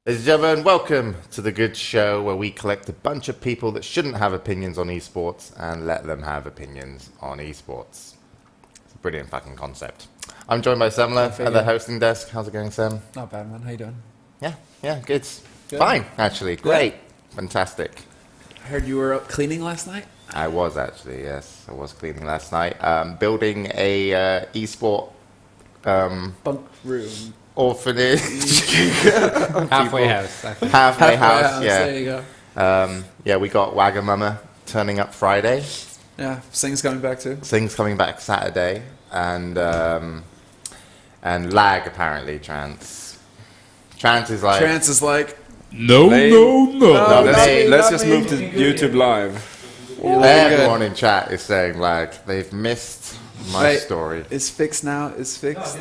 Ladies and gentlemen, welcome to The Good Show, where we collect a bunch of people that shouldn't have opinions on esports and let them have opinions on esports. It's a brilliant fucking concept. I'm joined by Semmler at the hosting desk. How's it going, Sam? Not bad, man. How you doing? Yeah, good. Fine, actually. Great. Fantastic. I heard you were out cleaning last night. I was actually, yes. I was cleaning last night. Building a esport Bunk room. orphanage. Halfway house. Halfway house, yeah. There you go. Yeah, we got Wagamama turning up Friday. Yeah, Sing's coming back too. Sing's coming back Saturday, and Lag apparently Trance is like no. Let's just move to YouTube Live. Everyone in chat is saying Lag. They've missed my story. It's fixed now. It's fixed.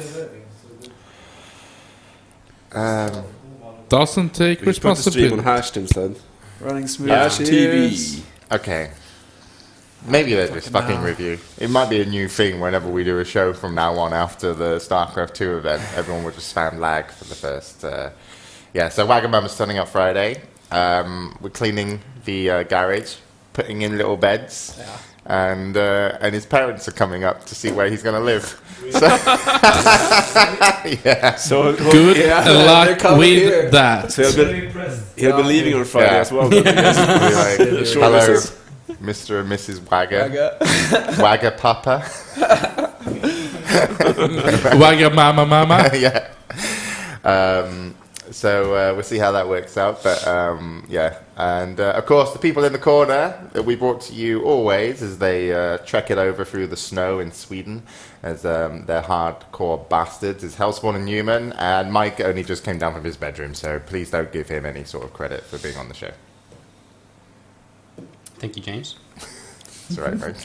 Doesn't take We put the stream on responsibility. hashed instead. Running smooth. Hash Cheers. TV. Okay. Maybe they're just fucking review. It might be a new thing whenever we do a show from now on after the StarCraft 2 event. Everyone will just spam Lag for the first... so Wagamama's turning up Friday. We're cleaning the garage, putting in little beds. Yeah. And his parents are coming up to see where he's going to live. So, yeah. So Good luck with here. that. So he'll be leaving on Friday as well. Be like, hello, visit. Mr. and Mrs. Wagga. Wagga Papa. Wagamama. Yeah. So we'll see how that works out. But and of course the people in the corner that we brought to you always as they trek it over through the snow in Sweden, as they're hardcore bastards, is Hellspawn and Newman. And Mike only just came down from his bedroom, so please don't give him any sort of credit for being on the show. Thank you, James. That's all right, Mike.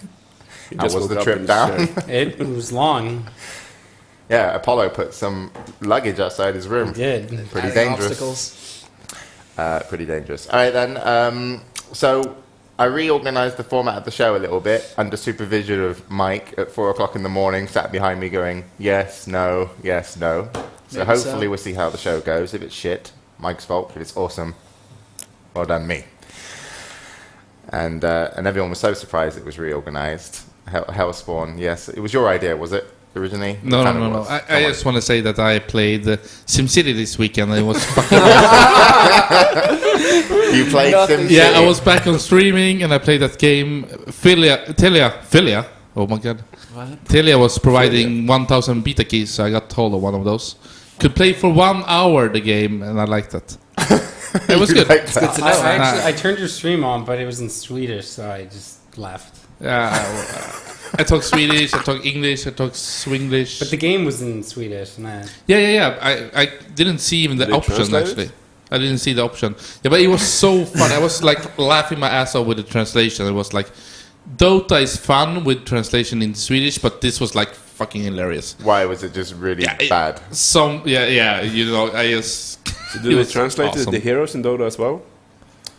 How just was woke the up trip in down? his It was long. Yeah, Apollo put some luggage outside his room. It did. Pretty Adding dangerous. Obstacles. Pretty dangerous. All right, then. So I reorganized the format of the show a little bit under supervision of Mike at 4 o'clock in the morning, sat behind me going, yes, no, yes, no. So Maybe hopefully so. we'll see how the show goes. If it's shit, Mike's fault. If it's awesome, well done, me. And everyone was so surprised it was reorganized. Hellspawn, yes. It was your idea, was it? Originally? No. Was. I just want to say that I played SimCity this weekend and it was fucking You played SimCity? Yeah, I was back on streaming and I played that game. Telia. Oh my god. What? Telia was providing 1,000 beta keys, so I got hold of one of those. Could play for 1 hour the game, and I liked that. It was good. It's good to know. I turned your stream on, but it was in Swedish, so I just left. Yeah, I talk Swedish, I talk English, I talk Swinglish. But the game was in Swedish, and I... Yeah. I didn't see even the Did they option, translate it? actually. I didn't see the option. Yeah, but it was so fun. I was like laughing my ass off with the translation. It was like, Dota is fun with translation in Swedish, but this was like fucking hilarious. Why was it just really bad? You know, I just... So do they translate the heroes in Dota as well?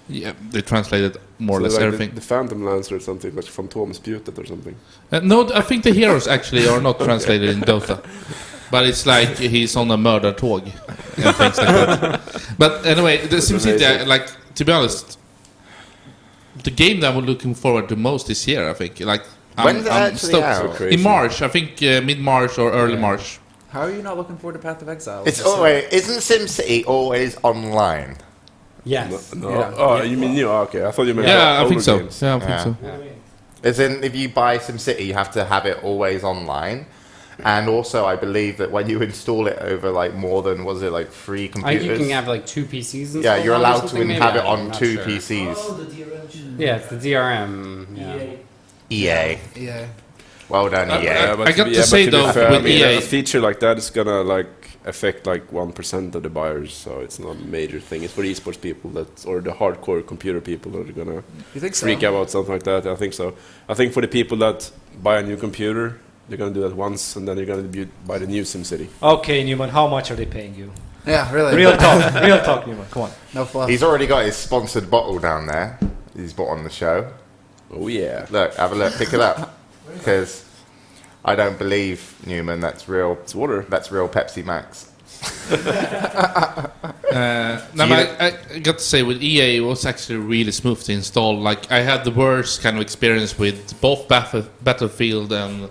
Yeah, they translated more or So less like everything. The Phantom Lancer or something, like Fantomspjutet or something. No, I think the heroes actually are not translated in Dota. But it's like he's on a murder tåg and things like that. But anyway, the SimCity, like, to be honest, the game that I'm looking forward to most this year, I think. Like, When's it actually out? So in March, I think mid-March or early March. How are you not looking forward to Path of Exile? It's always, isn't SimCity always online? Yes. No. Yeah. Oh, you mean new? Oh, okay. I thought you meant Yeah, I older think so. games. Yeah, I think Yeah. so. As in, if you buy SimCity, you have to have it always online. And also, I believe that when you install it over like more than, was it like 3 computers? You can have like 2 PCs and yeah, stuff you're on or allowed to something, have maybe? it on I'm not 2 sure. PCs. Oh, the DRM. Yeah, it's the DRM. Yeah. EA. Yeah. Well done, EA. I got to say, but though, be fair, with I mean, EA a feature like that is gonna like affect like 1% of the buyers, so it's not a major thing. It's for esports people or the hardcore computer people that are gonna freak out about something like that. I think so. I think for the people that buy a new computer, they're gonna do that once, and then they're gonna buy the new SimCity. Okay, Newman, how much are they paying you? Yeah, really. Real talk, Newman. Come on. No fluff. He's already got his sponsored bottle down there. He's bought on the show. Oh yeah. Look, have a look. Pick it up. Because I don't believe, Newman, that's real. It's water. That's real Pepsi Max. I got to say, with EA, it was actually really smooth to install. Like, I had the worst kind of experience with both Battlefield and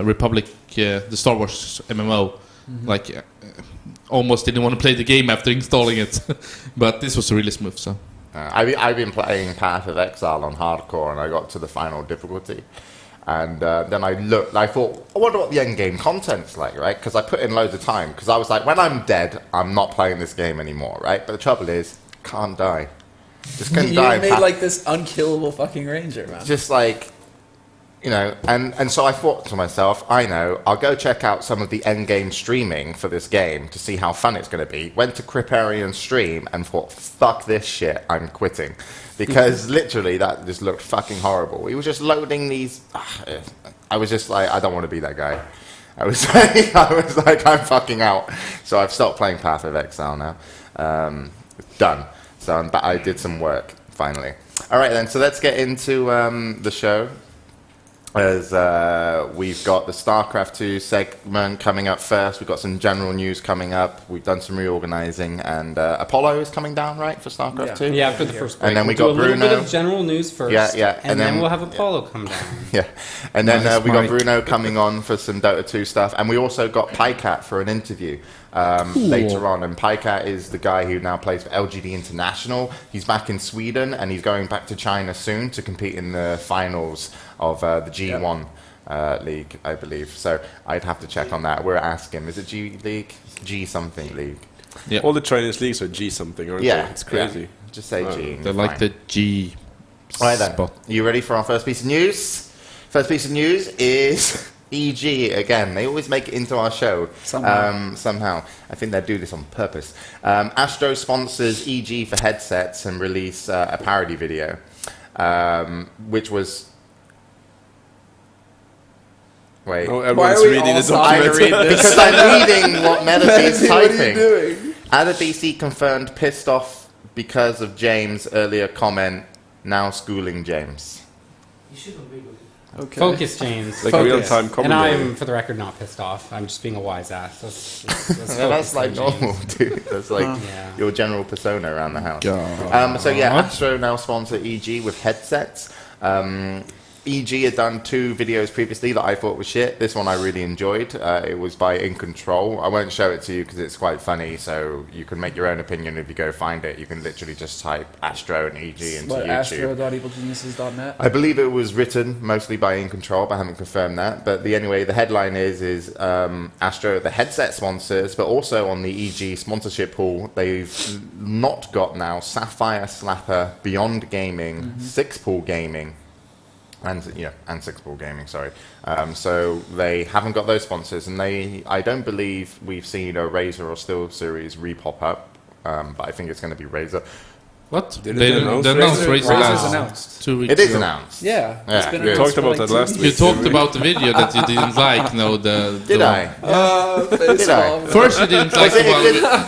Republic, the Star Wars MMO. Like, almost didn't want to play the game after installing it. But this was really smooth, so. I've been playing Path of Exile on hardcore, and I got to the final difficulty. And then I looked, I thought, I wonder what the end game content's like, right? Because I put in loads of time. Because I was like, when I'm dead, I'm not playing this game anymore, right? But the trouble is, can't die. Just couldn't die. You made like this unkillable fucking ranger, man. Just like, you know, and so I thought to myself, I know, I'll go check out some of the end game streaming for this game to see how fun it's going to be. Went to Kriparian's stream and thought, fuck this shit, I'm quitting. Because literally that just looked fucking horrible. He was just loading these. I was just like, I don't want to be that guy. I was like, I'm fucking out. So I've stopped playing Path of Exile now. Done. So I did some work finally. All right then. So let's get into the show. As we've got the StarCraft 2 segment coming up first. We've got some general news coming up. We've done some reorganizing, and Apollo is coming down, right, for StarCraft 2? Yeah, after the first break. And then we We'll got do a Bruno. little bit of general news first. Yeah. And then we'll have Apollo come down. Yeah. And then Nice, we got Mike. Bruno coming on for some Dota 2 stuff. And we also got Pajkatt for an interview later on. And Pajkatt is the guy who now plays for LGD International. He's back in Sweden, and he's going back to China soon to compete in the finals of the G1. League, I believe. So I'd have to check on that. We're asking, is it G League? G something league. Yeah. All the Chinese leagues are G something, aren't Yeah, they? It's crazy. yeah. Just say G. and They you're like fine. the G All right then. spot. You ready for our first piece of news? First piece of news is EG again. They always make it into our show somehow. I think they do this on purpose. Astro sponsors EG for headsets and release a parody video, which was. Wait. Oh, Why everyone's are we reading all the I document. stopping? read because I'm reading what Metasy is What are you typing. doing? Adebisi confirmed pissed off because of James' earlier comment, now schooling James. Okay. Focus, James. Like Focus. real-time And commentary. I'm, for the record, not pissed off. I'm just being a wise ass. That's Yeah, that's focus like there, James. normal, dude. That's like Yeah. your general persona around the house. God. So yeah, Astro now sponsor EG with headsets. EG had done 2 videos previously that I thought was shit. This one I really enjoyed. It was by In Control. I won't show it to you because it's quite funny, so you can make your own opinion if you go find it. You can literally just type Astro and EG into What, YouTube. astro.evilgeniuses.net? I believe it was written mostly by In Control, but I haven't confirmed that. But anyway, the headline is Astro, the headset sponsors, but also on the EG sponsorship pool, they've not got now Sapphire Slapper, Beyond Gaming, Six Pool Gaming, and Six Pool Gaming. Sorry. So they haven't got those sponsors, and I don't believe we've seen a Razer or Steel Series repop up, but I think it's going to be Razer. What? Didn't They they announce announced Razer? Razer Razer's last announced. 2 weeks It is ago. announced. Yeah. Yeah, It's been good. announced Talked about for that like last 2 week. You talked about the video that you didn't like. No, Did I? Did I? First you didn't like the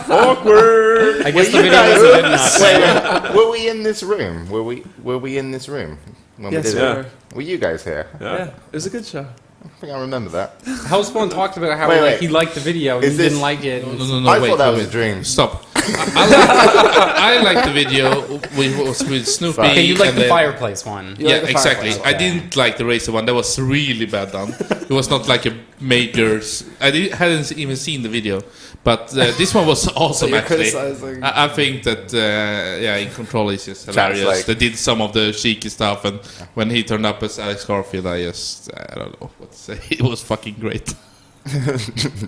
one. Awkward. I guess the you video guys- was a bit nuts. Wait, were we in this room? Were we in this room when Yes, we did we it? were. Were you guys here? Yeah, it was a good show. I think I remember that. Hellspawn talked about how Wait. he liked the video. Is He this- didn't like it. No, I wait, thought that wait, was a wait. dream. Stop. I like the video with Snoopy. Okay, you like and the then- fireplace one. You Yeah, like the exactly. fireplace, I didn't like the Razer one. That was really bad done. It was not like a major. Hadn't even seen the video, but this one was So awesome. you're Actually, criticizing. I think that In Control is just Sounds hilarious. like- They did some of the cheeky stuff, and when he turned up as Alex Garfield, I don't know what to say. It was fucking great.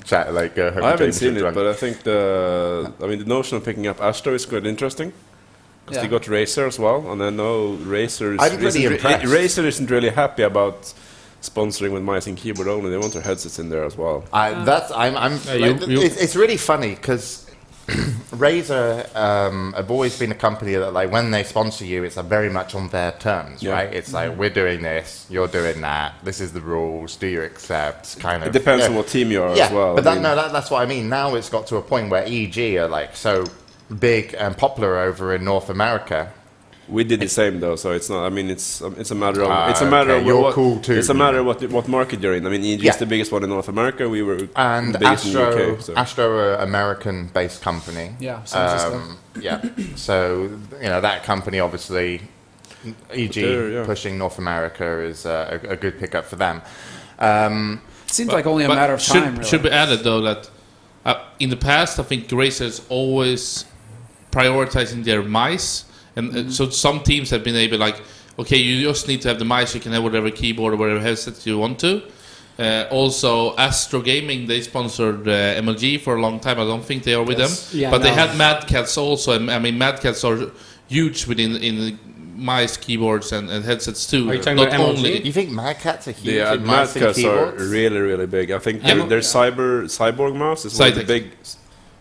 Chat like. I haven't seen it, but I think the notion of picking up Astro is quite interesting. Because they got Razer as well, and I know Razer I'm pretty impressed. Razer isn't really happy about sponsoring with mice and keyboard only. They want their headsets in there as well. It's really funny because Razer have always been a company that, like, when they sponsor you, it's very much on their terms, right? It's like, we're doing this, you're doing that, this is the rules, do you accept? Kind of. It depends on what team you are as well. But that's what I mean. Now it's got to a point where EG are like so big and popular over in North America. We did the same though, so it's not. I mean, it's a matter of you're cool too. It's a matter of what market you're in. I mean, EG is the biggest one in North America. We were and the biggest in the UK. So. Astro are American-based company. Yeah, San Francisco. Yeah. So that company obviously, EG pushing North America is a good pickup for them. Seems like only a matter of time. Should be added though that in the past I think Razer's always prioritizing their mice. And so some teams have been able, like, okay, you just need to have the mice, you can have whatever keyboard or whatever headset you want to. Also, Astro Gaming, they sponsored MLG for a long time. I don't think they are with them. Yeah, but they had Mad Cats also. And, I mean, Mad Cats are huge in mice, keyboards, and headsets too. Are you talking Not about MLG? Do only. you think Mad Cats are huge Yeah, in Mad mice and Cats are keyboards? really, really big. I think their Cyborg mouse is one of the big...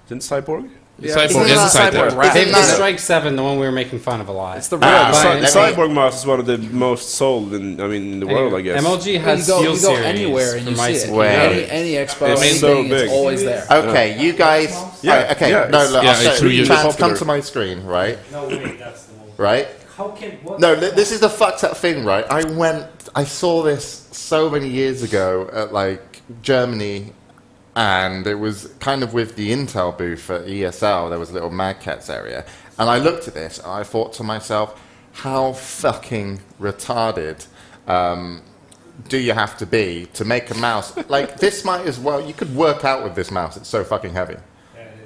Isn't Cyborg? Cyborg Isn't and that Cyborg. Cyborg Rat? Maybe the Strike 7, the one we were making fun of a lot. It's the real Cyborg mouse is one of the most sold in the world, I guess. MLG has you Steel go Series anywhere and for you mice see it. and Wait. Any expo, It's anything, so big. it's always there. Okay, you guys... Yeah, right, okay, yeah, no, look, yeah, I'll show it's you. really Chance, popular. come to my screen, right? No, wait, that's the one. Right? How can... What? No, this is the fucked up thing, right? I saw this so many years ago at, like, Germany, and it was kind of with the Intel booth at ESL. There was a little Mad Cats area. And I looked at this, and I thought to myself, how fucking retarded do you have to be to make a mouse? Like, this might as well... You could work out with this mouse. It's so fucking heavy.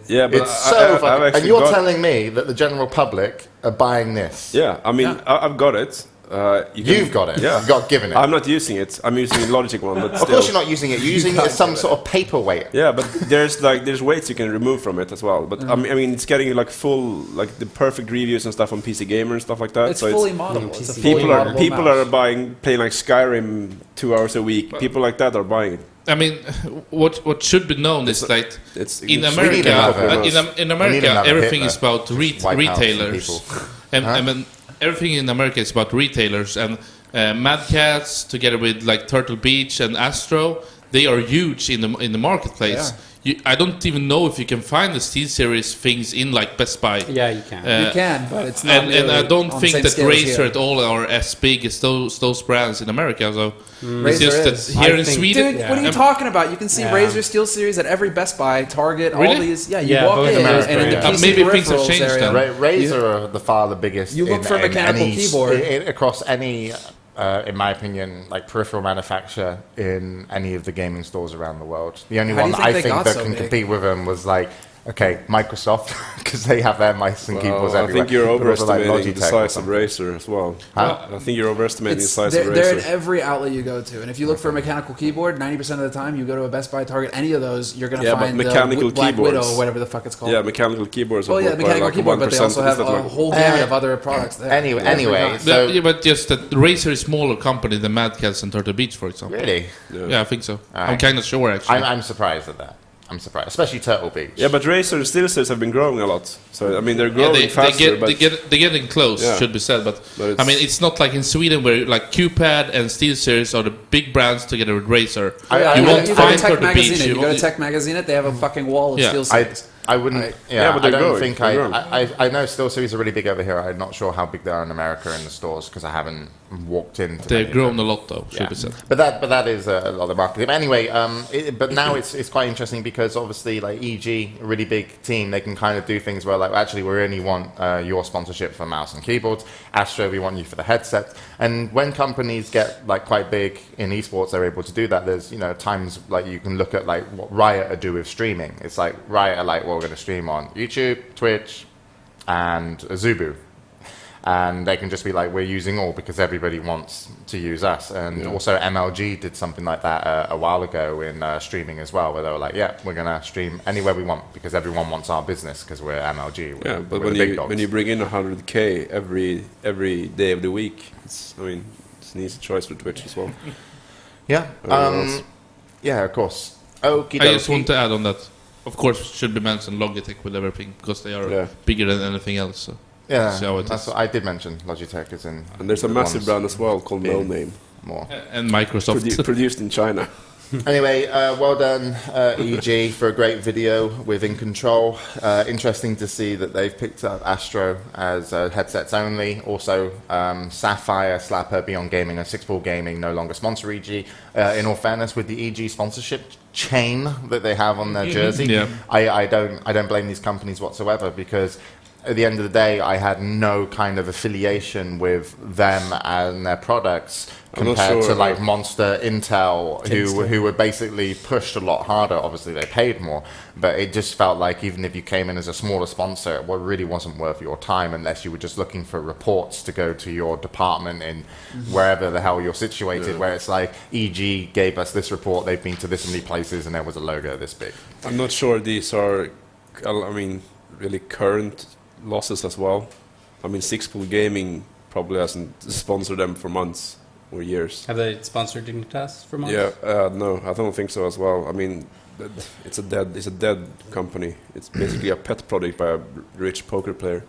Yeah, but It's so I've fucking... And actually you're got- telling me that the general public are buying this? Yeah, I mean, I've got it. You've got it. Yeah. You got given it. I'm not using it. I'm using a Logic one, but Of still. course you're not using it. You're using it as some sort of paperweight. Yeah, but there's weights you can remove from it as well. But I mean, it's getting like full, like the perfect reviews and stuff on PC Gamer and stuff like that. It's so fully moddable. It's a fully people are moddable mouse. playing like Skyrim 2 hours a week. People like that are buying it. I mean, what should be known is that It's in need America, another- in we need America, another everything Hitler. is about Wipe out some retailers, people. and I mean, everything in America is about retailers. And Mad Cats, together with like Turtle Beach and Astro, they are huge in the marketplace. I don't even know if you can find the SteelSeries things in like Best Buy. Yeah, you can. You can, but it's not. And I don't on think the that same scale as Razer here. at all are as big as those brands in America. So it's Razer just is. that here I in think- Sweden, Dude, what are you talking about? You can see Yeah. Razer Steel Series at every Best Buy, Target, all Really? these. Yeah, you Yeah, walk both in, America, and in the yeah. PC Maybe things have peripherals changed area, then. Razer are the far the biggest. You look for a mechanical any, keyboard. across any, in my opinion, like peripheral manufacturer in any of the gaming stores around the world. The only How do one you that think I they think got that so can big? compete with them was like, okay, Microsoft, because they have their mice and keyboards I everywhere. think you're but also, like, overestimating the Logitech or size of something. Razer as well. Huh? I think you're overestimating the size they're, of they're in Razer. every outlet you go to, and if you look for a mechanical keyboard, 90% of the time you go to a Best Buy, Target, any of those, you're gonna Yeah, but find mechanical the Black keyboards. Widow, or whatever the fuck it's called. Yeah, mechanical keyboards. Oh are yeah, bought by mechanical like keyboard, but they 1%, also have is that a like- whole gamut of other products there. Anyway, Every so yeah, but just that Razer is a smaller company than Mad Cats and Turtle Beach, for example. really, Yeah, I think so. Alright. I'm kind of sure actually. I'm surprised at that. I'm surprised, especially Turtle Beach. Yeah, but Razer SteelSeries have been growing a lot. So I mean, they're growing faster. they're getting close, Yeah. should be said. But But I mean, it's not like in Sweden where like Qpad and SteelSeries are the big brands together with Razer. I you won't won't you go to find Tech Turtle Beach. Magazine. You go to won't- Tech Magazine, they have a fucking wall of Yeah. Steel I Series. wouldn't. Right. Yeah, but I they're don't growing. think They're growing. I know SteelSeries are really big over here. I'm not sure how big they are in America in the stores because I haven't walked into. They've many. grown a lot, though. Should be said. But that is a lot of marketing. But anyway, but now it's quite interesting because obviously like EG, a really big team, they can kind of do things where like actually we only want your sponsorship for mouse and keyboards. Astro, we want you for the headset. And when companies get like quite big in esports, they're able to do that. There's times like you can look at like what Riot are do with streaming. It's like Riot are like, well, we're going to stream on YouTube, Twitch, and Zubu. And they can just be like, we're using all because everybody wants to use us. And also MLG did something like that a while ago in streaming as well, where they were like, yeah, we're going to stream anywhere we want because everyone wants our business because we're MLG. Yeah, but we're the big dogs. when you bring in 100K every day of the week, it's an easy choice for Twitch as well. Yeah. else. Yeah, of course. Okie I just dokie. want to add on that. Of course, should be mentioned Logitech with everything because they are bigger than anything else. So. Yeah, So it that's is. what I did mention. Logitech is in. And there's a the massive ones brand as well called No being Name, more. And Microsoft. produced in China. Anyway, well done, EG, for a great video with In Control. Interesting to see that they've picked up Astro as headsets only. Also, Sapphire, Slapper, Beyond Gaming, and Sixball Gaming no longer sponsor EG. In all fairness, with the EG sponsorship chain that they have on their jersey, Yeah. I don't blame these companies whatsoever, because at the end of the day, I had no kind of affiliation with them and their products I'm not compared sure, to like Monster, Intel, who were basically pushed a lot harder. Obviously, they paid more, but it just felt like even if you came in as a smaller sponsor, it really wasn't worth your time unless you were just looking for reports to go to your department in wherever the hell you're situated, where it's like, EG gave us this report, they've been to this many places, and there was a logo this big. I'm not sure these are, I mean, really current losses as well. I mean, Sixpool Gaming probably hasn't sponsored them for months or years. Have they sponsored Dignitas for months? Yeah, no, I don't think so as well. I mean, it's a dead company. It's basically a pet project by a rich poker player.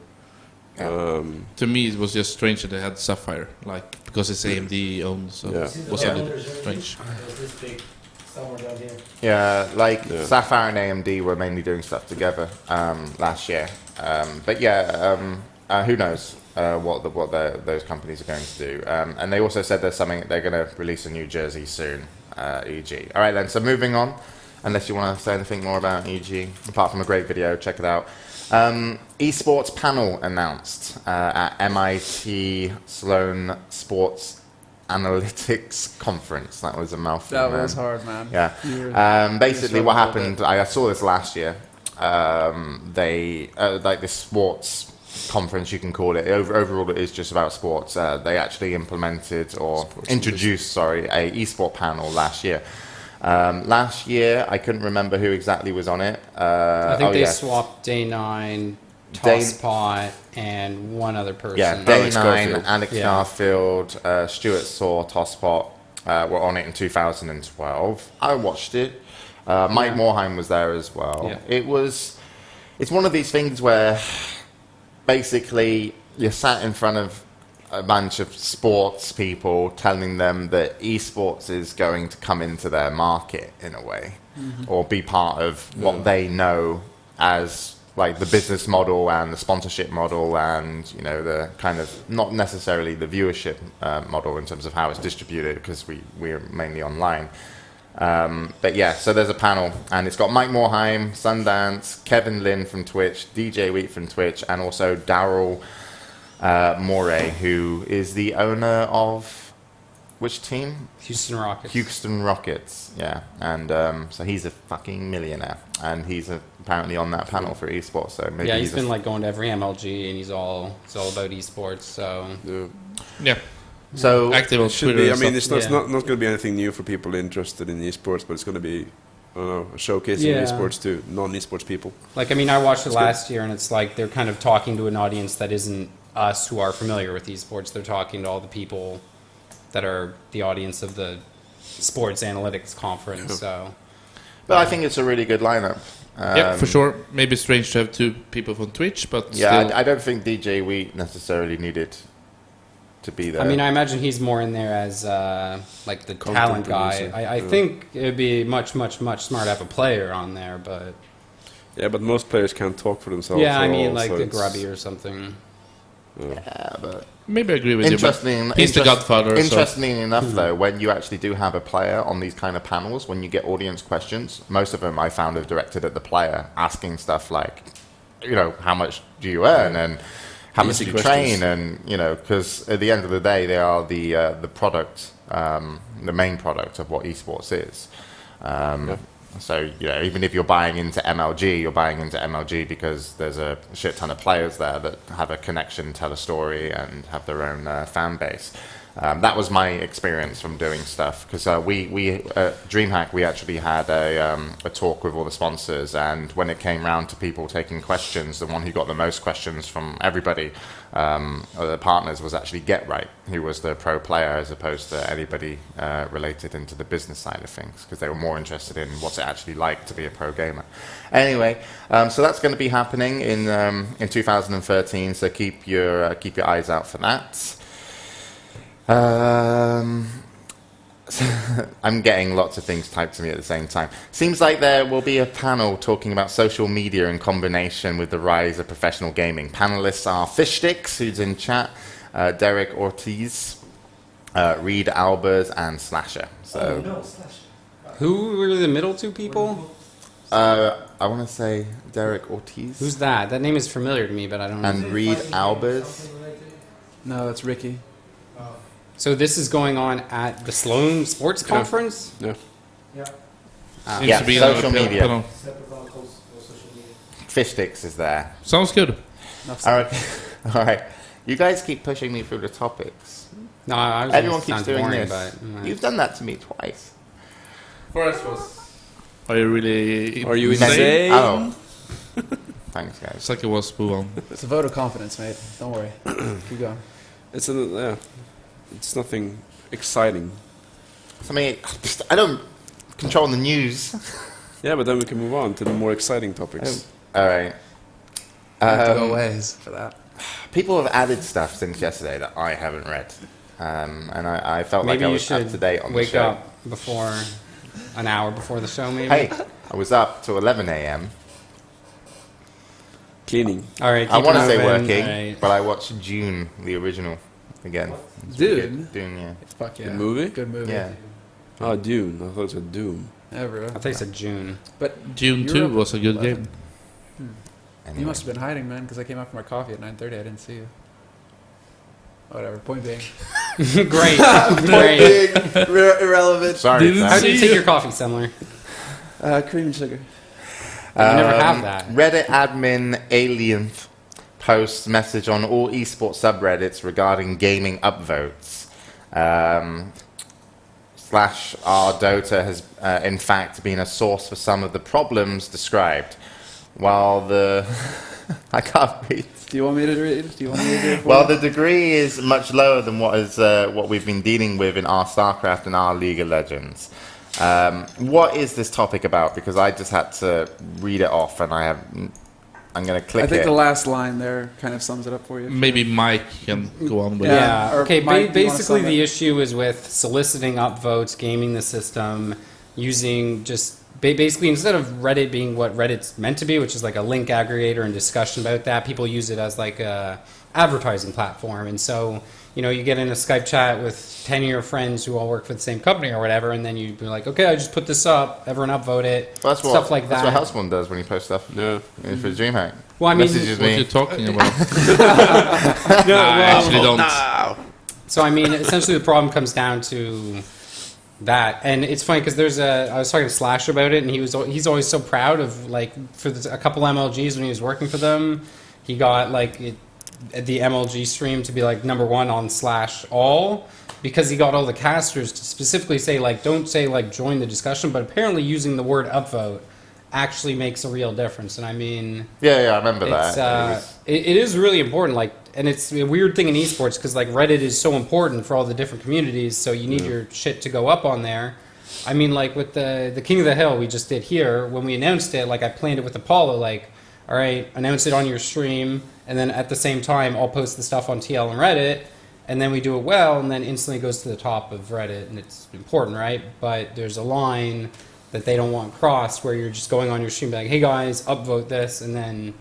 To me, it was just strange that they had Sapphire, like because it's AMD owned, so Yeah. it was a bit strange. This big, somewhere down here. Yeah, like Yeah. Sapphire and AMD were mainly doing stuff together last year. But yeah, who knows what those companies are going to do. And they also said they're going to release a new jersey soon, EG. All right then, so moving on, unless you want to say anything more about EG, apart from a great video, check it out. Esports panel announced at MIT Sloan Sports Analytics Conference. That was a mouthful. That man. was hard, man. Yeah. Basically, what happened, I saw this last year. They, like this sports conference, you can call it. Overall, it is just about sports. They actually implemented or introduced, a esport panel last year. Last year, I couldn't remember who exactly was on it. I think they swapped Day 9, Tosspot, and one other person. Yeah, Day Alex 9, Garfield. Alex Yeah. Stuart Saw, Tosspot were on it in 2012. I watched it. Mike Morheim was there as well. Yeah. It's one of these things where basically you're sat in front of a bunch of sports people telling them that esports is going to come into their market in a way, or be part of what they know as like the business model and the sponsorship model, and you know, the kind of not necessarily the viewership model in terms of how it's distributed, because we're mainly online. But yeah, so there's a panel, and it's got Mike Morheim, Sundance, Kevin Lin from Twitch, DJ Wheat from Twitch, and also Daryl Morey, who is the owner of which team? Houston Rockets. Houston Rockets, yeah. And so he's a fucking millionaire, and he's apparently on that panel for esports. So maybe He's been like going to every MLG, and he's all about esports. So Yeah, so active on It should Twitter. be. I and mean, stuff. it's not going to be anything new for people interested in esports, but it's going to be, I don't know, a showcasing esports to non-esports people. Like, I mean, I watched it last year, and it's like they're kind of talking to an audience that isn't us who are familiar with esports. They're talking to all the people that are the audience of the sports analytics conference. So, but I think it's a really good lineup. Yeah, for sure. Maybe strange to have two people from Twitch, but Yeah, still. I don't think DJ Wheat necessarily needed to be there. I mean, I imagine he's more in there as like the Content talent guy. producer. I think it'd be much smart to have a player on there, but Yeah, but most players can't talk for themselves. yeah, I at mean, all, like so the it's- Grubby or something. yeah, but Maybe I agree with you. interesting. But he's the godfather. So. Interestingly enough, though, when you actually do have a player on these kind of panels, when you get audience questions, most of them I found are directed at the player, asking stuff like, you know, how much do you earn, and how much Easy do you questions. train, and you know, because at the end of the day, they are the product, the main product of what esports is. So, you know, even if you're buying into MLG, you're buying into MLG because there's a shit ton of players there that have a connection, tell a story, and have their own fan base. That was my experience from doing stuff, because we DreamHack, we actually had a talk with all the sponsors, and when it came round to people taking questions, the one who got the most questions from everybody, the partners, was actually GetRight, who was the pro player as opposed to anybody related into the business side of things, because they were more interested in what's it actually like to be a pro gamer. Anyway, so that's going to be happening in 2013, so keep your eyes out for that. I'm getting lots of things typed to me at the same time. Seems like there will be a panel talking about social media in combination with the rise of professional gaming. Panelists are Fishsticks, who's in chat, Derek Ortiz, Reed Albers, and Slasher. So, no, Slash. Who were the middle two people? I want to say Derek Ortiz. Who's that? That name is familiar to me, but I don't know. And Reed Albers. Something related? No, that's Ricky. So this is going on at the Sloan Sports Conference? Yeah. Yeah. Ah. Seems Yeah, to be social on the media. panel. Separate articles for social media. Fishsticks is there. Sounds good. Enough All said. right. All right. You guys keep pushing me through the topics. No, I was Everyone it keeps sounds doing boring, this. But, You've done that to me twice. Forrest was. Are you really? Are you Insane? insane? Oh. Thanks, guys. It's like it was move on. It's a vote of confidence, mate. Don't worry. Keep going. It's nothing exciting. I mean, I don't control the news. Yeah, but then we can move on to the more exciting topics. All right. I have to go ways for that. People have added stuff since yesterday that I haven't read, and I felt maybe like I you was up should to date on the wake show. up before an hour before the show, maybe. Hey, I was up till 11 a.m. Cleaning. All right. I keep want to it say moving. working, All right. but I watched June, the original, again. It's Dude. pretty good. Dune, yeah. Fuck yeah. The movie? Good movie. Yeah. Oh, Dune. I thought it was Doom. Ever. I thought you said June. But June you 2 were up was a good 11. game. Anyway. You must have been hiding, man, because I came out for my coffee at 9:30. I didn't see you. Whatever. Point being. Great. Great. Irrelevant. Sorry, Didn't Sam. How do you See take you. your coffee, Semmler? Cream and sugar. You never have that. Reddit admin Alien posts message on all esports subreddits regarding gaming upvotes. Slash R Dota has in fact been a source for some of the problems described. While the I can't read. Do you want me to read? Do you want me to do it for Well, you? the degree is much lower than what we've been dealing with in our StarCraft and our League of Legends. What is this topic about? Because I just had to read it off, and I'm going to click I think it. the last line there kind of sums it up for you. Maybe Mike can go on with Yeah. it. or Okay. Mike, do you wanna Basically, sum the it? issue is with soliciting upvotes, gaming the system, using just basically instead of Reddit being what Reddit's meant to be, which is like a link aggregator and discussion about that, people use it as like a advertising platform. And so, you know, you get in a Skype chat with 10 of your friends who all work for the same company or whatever, and then you'd be like, okay, I just put this up, everyone upvote it, Well, stuff like that. That's what Hellspawn does when he posts stuff Yeah. for DreamHack. Well, I mean, Messages What are you me. talking about? I actually don't. So I mean, essentially, the problem comes down to that, and it's funny because I was talking to Slash about it, and he's always so proud of like for a couple MLGs when he was working for them, he got like the MLG stream to be like #1 on Slash all because he got all the casters to specifically say like don't say like join the discussion, but apparently using the word upvote actually makes a real difference. And I mean, Yeah, I remember it's that. it is really important. Like, and it's a weird thing in esports because like Reddit is so important for all the different communities. So you need your shit to go up on there. I mean, like with the King of the Hill we just did here when we announced it. Like I planned it with Apollo. Like, all right, announce it on your stream, and then at the same time I'll post the stuff on TL and Reddit, and then we do it well, and then instantly goes to the top of Reddit, and it's important, right? But there's a line that they don't want crossed where you're just going on your stream like, hey guys, upvote this, and then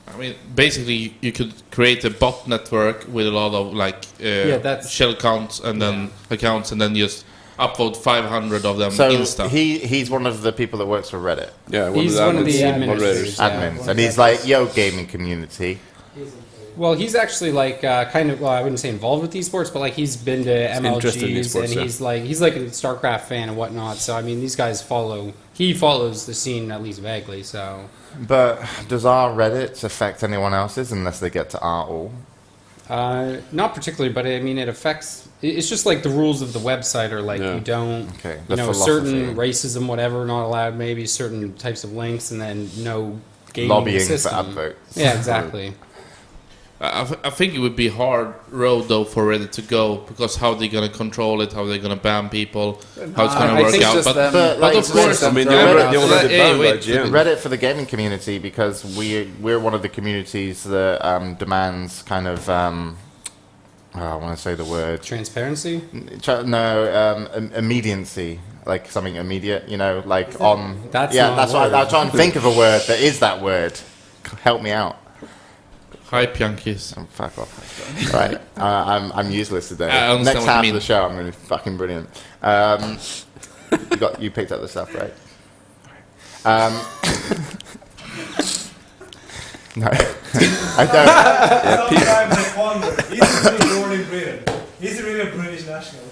I mean, basically, you could create a bot network with a lot of like that's- shell counts and then accounts, and then just upvote 500 of them So insta. he's one of the people that works for Reddit, Yeah, he's one of the administrators. Yeah. admins, and he's like, "Yo, gaming community." Well, he's actually like kind of. Well, I wouldn't say involved with esports, but like he's been to interested in MLGs esports, and yeah. he's like a StarCraft fan and whatnot. So I mean, these guys he follows the scene at least vaguely. So But does our Reddit affect anyone else's unless they get to our all? Not particularly, but I mean, it affects. It's just like the rules of the website are like Yeah. you don't, Okay, you the know, philosophy. certain racism, whatever, not allowed. Maybe certain types of links, and then no gaming Lobbying the for system. upvotes. Yeah, exactly. I think it would be hard road though for Reddit to go because how they're gonna control it, how they're gonna ban people, how it's gonna I work think out. just But them- But, but like, of course, I mean, they Reddit- already Hey, banned wait, by GM. Reddit for the gaming community because we're one of the communities that demands kind of I want to say the word Transparency. immediacy, like something immediate, you know, like on. That's yeah, not a that's why word. I'm trying to think of a word that is that word. Help me out. hype junkies. Oh, fuck off. Right, I'm useless today. I understand Next what you half mean. of the show, I'm going to be fucking brilliant. You picked up the stuff, right? No, I don't. Sometimes I wonder, is he really born in Britain? Is he really a British national?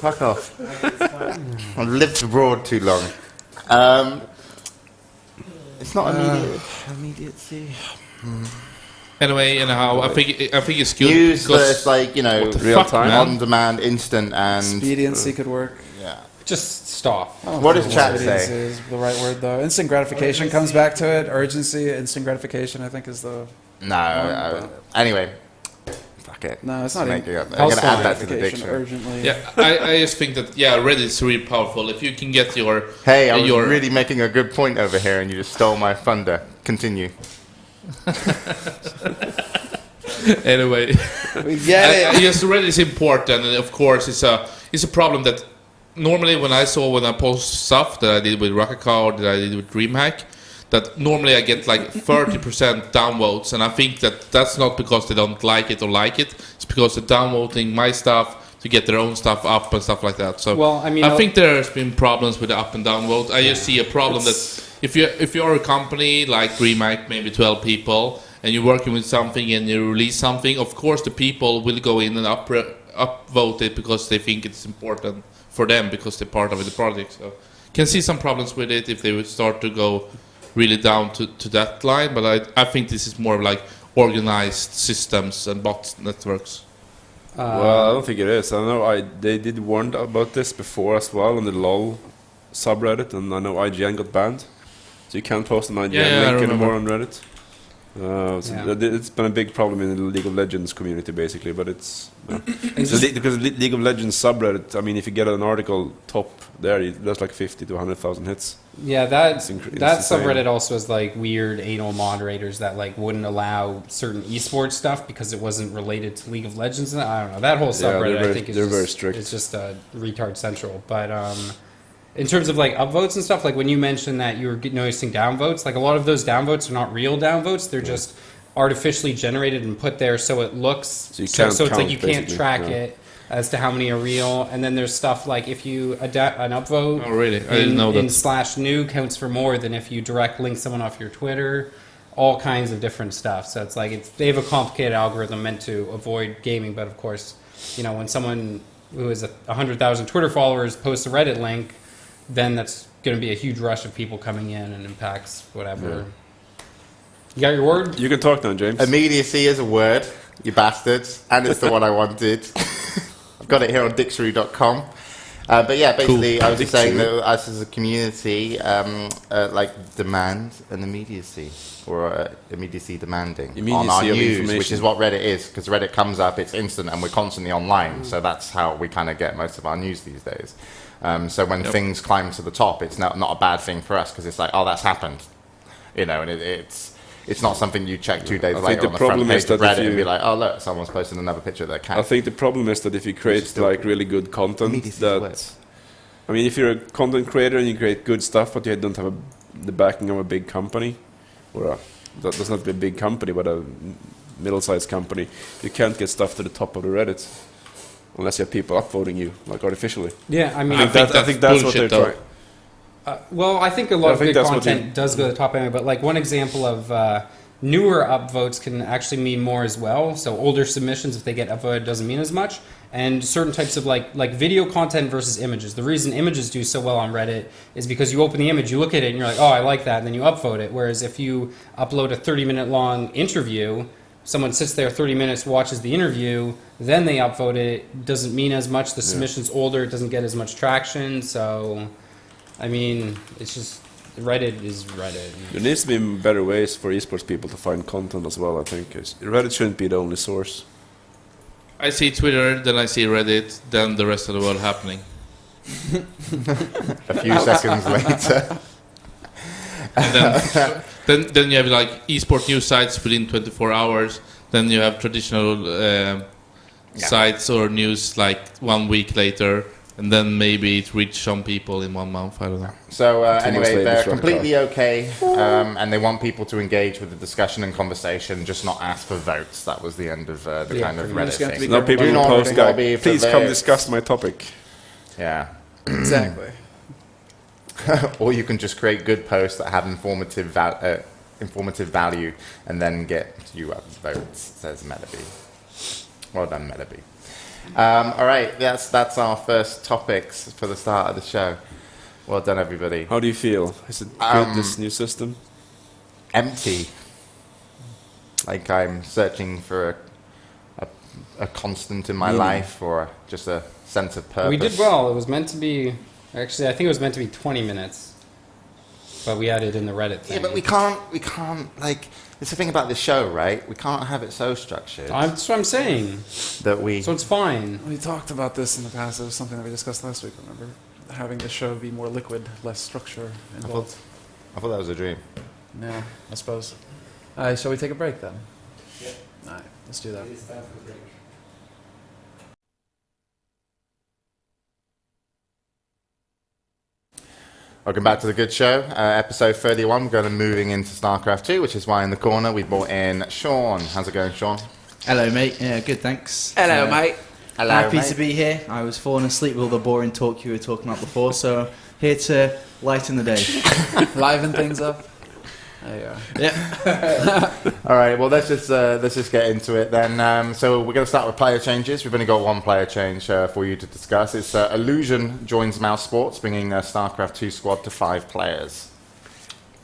Fuck off. It's fine. I've lived abroad too long. It's not immediacy. Anyway, anyhow, I think it's good. News because- that's like, you know, Real time. on demand, instant, and Expediency could work. yeah. Just stop. I don't What think does chat expediency say? Is the right word though. Instant gratification comes back to it. Urgency, instant gratification. I think is the. No. Anyway, fuck it. No, it's Just not making up. I'm Hellspawn gonna add that to the gratification dictionary. urgently. Yeah, I just think that Reddit is really powerful. If you can get your Hey, I was your really making a good point over here, and you just stole my thunder. Continue. anyway. We get it. Yes, Reddit is important, and of course, it's a problem that normally when I post stuff that I did with Rocket Car, that I did with DreamHack, that normally I get like 30% downvotes, and I think that that's not because they don't like it or like it. It's because they're downvoting my stuff to get their own stuff up and stuff like that. So Well, I mean, I think there's been problems with the up and down vote. I just see a problem that if you're a company like DreamHack, maybe 12 people, and you're working with something and you release something, of course the people will go in and upvote it because they think it's important for them because they're part of the project. So can see some problems with it if they would start to go really down to that line, but I think this is more of like organized systems and bot networks. Well, I don't think it is. I know they did warn about this before as well on the LOL subreddit, and I know IGN got banned, so you can't post an IGN Yeah, I link anymore remember. on Reddit. So Yeah. it's been a big problem in the League of Legends community, basically. But it's It's so just- because League of Legends subreddit. I mean, if you get an article top there, that's like 50 to 100,000 hits. Yeah, that It's that insane. subreddit also has like weird anal moderators that like wouldn't allow certain esports stuff because it wasn't related to League of Legends. And I don't know. That whole Yeah, they're subreddit I very- think is they're just, very strict. It's just retard central. But in terms of like upvotes and stuff, like when you mentioned that you were noticing downvotes, like a lot of those downvotes are not real downvotes. They're just artificially generated and put there so it looks So you so can't it's like count, you can't basically, track yeah. it as to how many are real. And then there's stuff like if you adapt an upvote Oh, really? I didn't know in that. /new counts for more than if you direct link someone off your Twitter, all kinds of different stuff. So it's like they have a complicated algorithm meant to avoid gaming, but of course, you know, when someone who has 100,000 Twitter followers posts a Reddit link, then that's going to be a huge rush of people coming in and impacts whatever. You got your word? You can talk now, James. Immediacy is a word, you bastards, and it's the one I wanted. I've got it here on dictionary.com. But yeah, basically, I was just saying that us as a community, like demand an immediacy, or immediacy demanding on our Immediacy of news, information. which is what Reddit is, because Reddit comes up, it's instant, and we're constantly online, so that's how we kind of get most of our news these days. So when things climb to the top, it's not a bad thing for us, because it's like, oh, that's happened, you know, and it's not something you check 2 days I think later the on the front problem is page of that if Reddit and you- be like, oh look, someone's posted another picture of their cat. I think the problem is that if you create still- like really good content, Immediacy is that worse. I mean, if you're a content creator and you create good stuff, but you don't have the backing of a big company, or that doesn't have to be a big company, but a middle-sized company, you can't get stuff to the top of the Reddit unless you have people upvoting you, like artificially. Yeah, I mean, I think I think that's what they're bullshit, though. trying. well, I think a lot I of think good that's what content does go to the top anyway, but like one example of newer upvotes can actually mean more as well. So older submissions, if they get upvoted, doesn't mean as much. And certain types of like video content versus images. The reason images do so well on Reddit is because you open the image, you look at it, and you're like, oh, I like that, and then you upvote it. Whereas if you upload a 30-minute long interview, someone sits there 30 minutes, watches the interview, then they upvote it, doesn't mean as much. The submission's older, it doesn't get as much traction. So, I mean, it's just Reddit is Reddit. There needs to be better ways for esports people to find content as well, I think. Reddit shouldn't be the only source. I see Twitter, then I see Reddit, then the rest of the world happening. A few seconds later. And then you have like esport news sites within 24 hours. Then you have traditional sites or news like 1 week later. And then maybe it reached some people in 1 month. I don't know. So anyway, late they're is right, completely okay, and they want people to engage with the discussion and conversation, just not ask for votes. That was the end of the kind of pretty much. Reddit Just have to be thing. Now people Do will not post, lobby for please come votes." discuss my topic. Yeah. Exactly. Or you can just create good posts that have informative value and then get you up votes, says Metaby. Well done, Metaby. All right, that's our first topics for the start of the show. Well done, everybody. How do you feel? Is it good, this new system? Empty. Like I'm searching for a constant in my life, or just a sense of purpose. We did well. It was meant to be. Actually, I think it was meant to be 20 minutes, but we added in the Reddit thing. Yeah, but we can't, like, it's the thing about this show, right? We can't have it so structured That's what I'm saying. that we... So it's fine. We talked about this in the past. It was something that we discussed last week, remember? Having the show be more liquid, less structure involved. I thought that was a dream. Yeah, I suppose. Shall we take a break then? Yeah. All right, let's do that. It's time for the break. Welcome back to the good show. Episode 31, we're going to moving into StarCraft 2, which is why in the corner we brought in Sean. How's it going, Sean? Hello, mate. Yeah, good, thanks. Hello, mate. Hello, Happy mate. to be here. I was falling asleep with all the boring talk you were talking about before, so here to lighten the day. Liven things up. There you are. Yeah. All right, well, let's just get into it then. So we're going to start with player changes. We've only got one player change for you to discuss. It's Illusion joins Mouse Sports, bringing a StarCraft 2 squad to 5 players.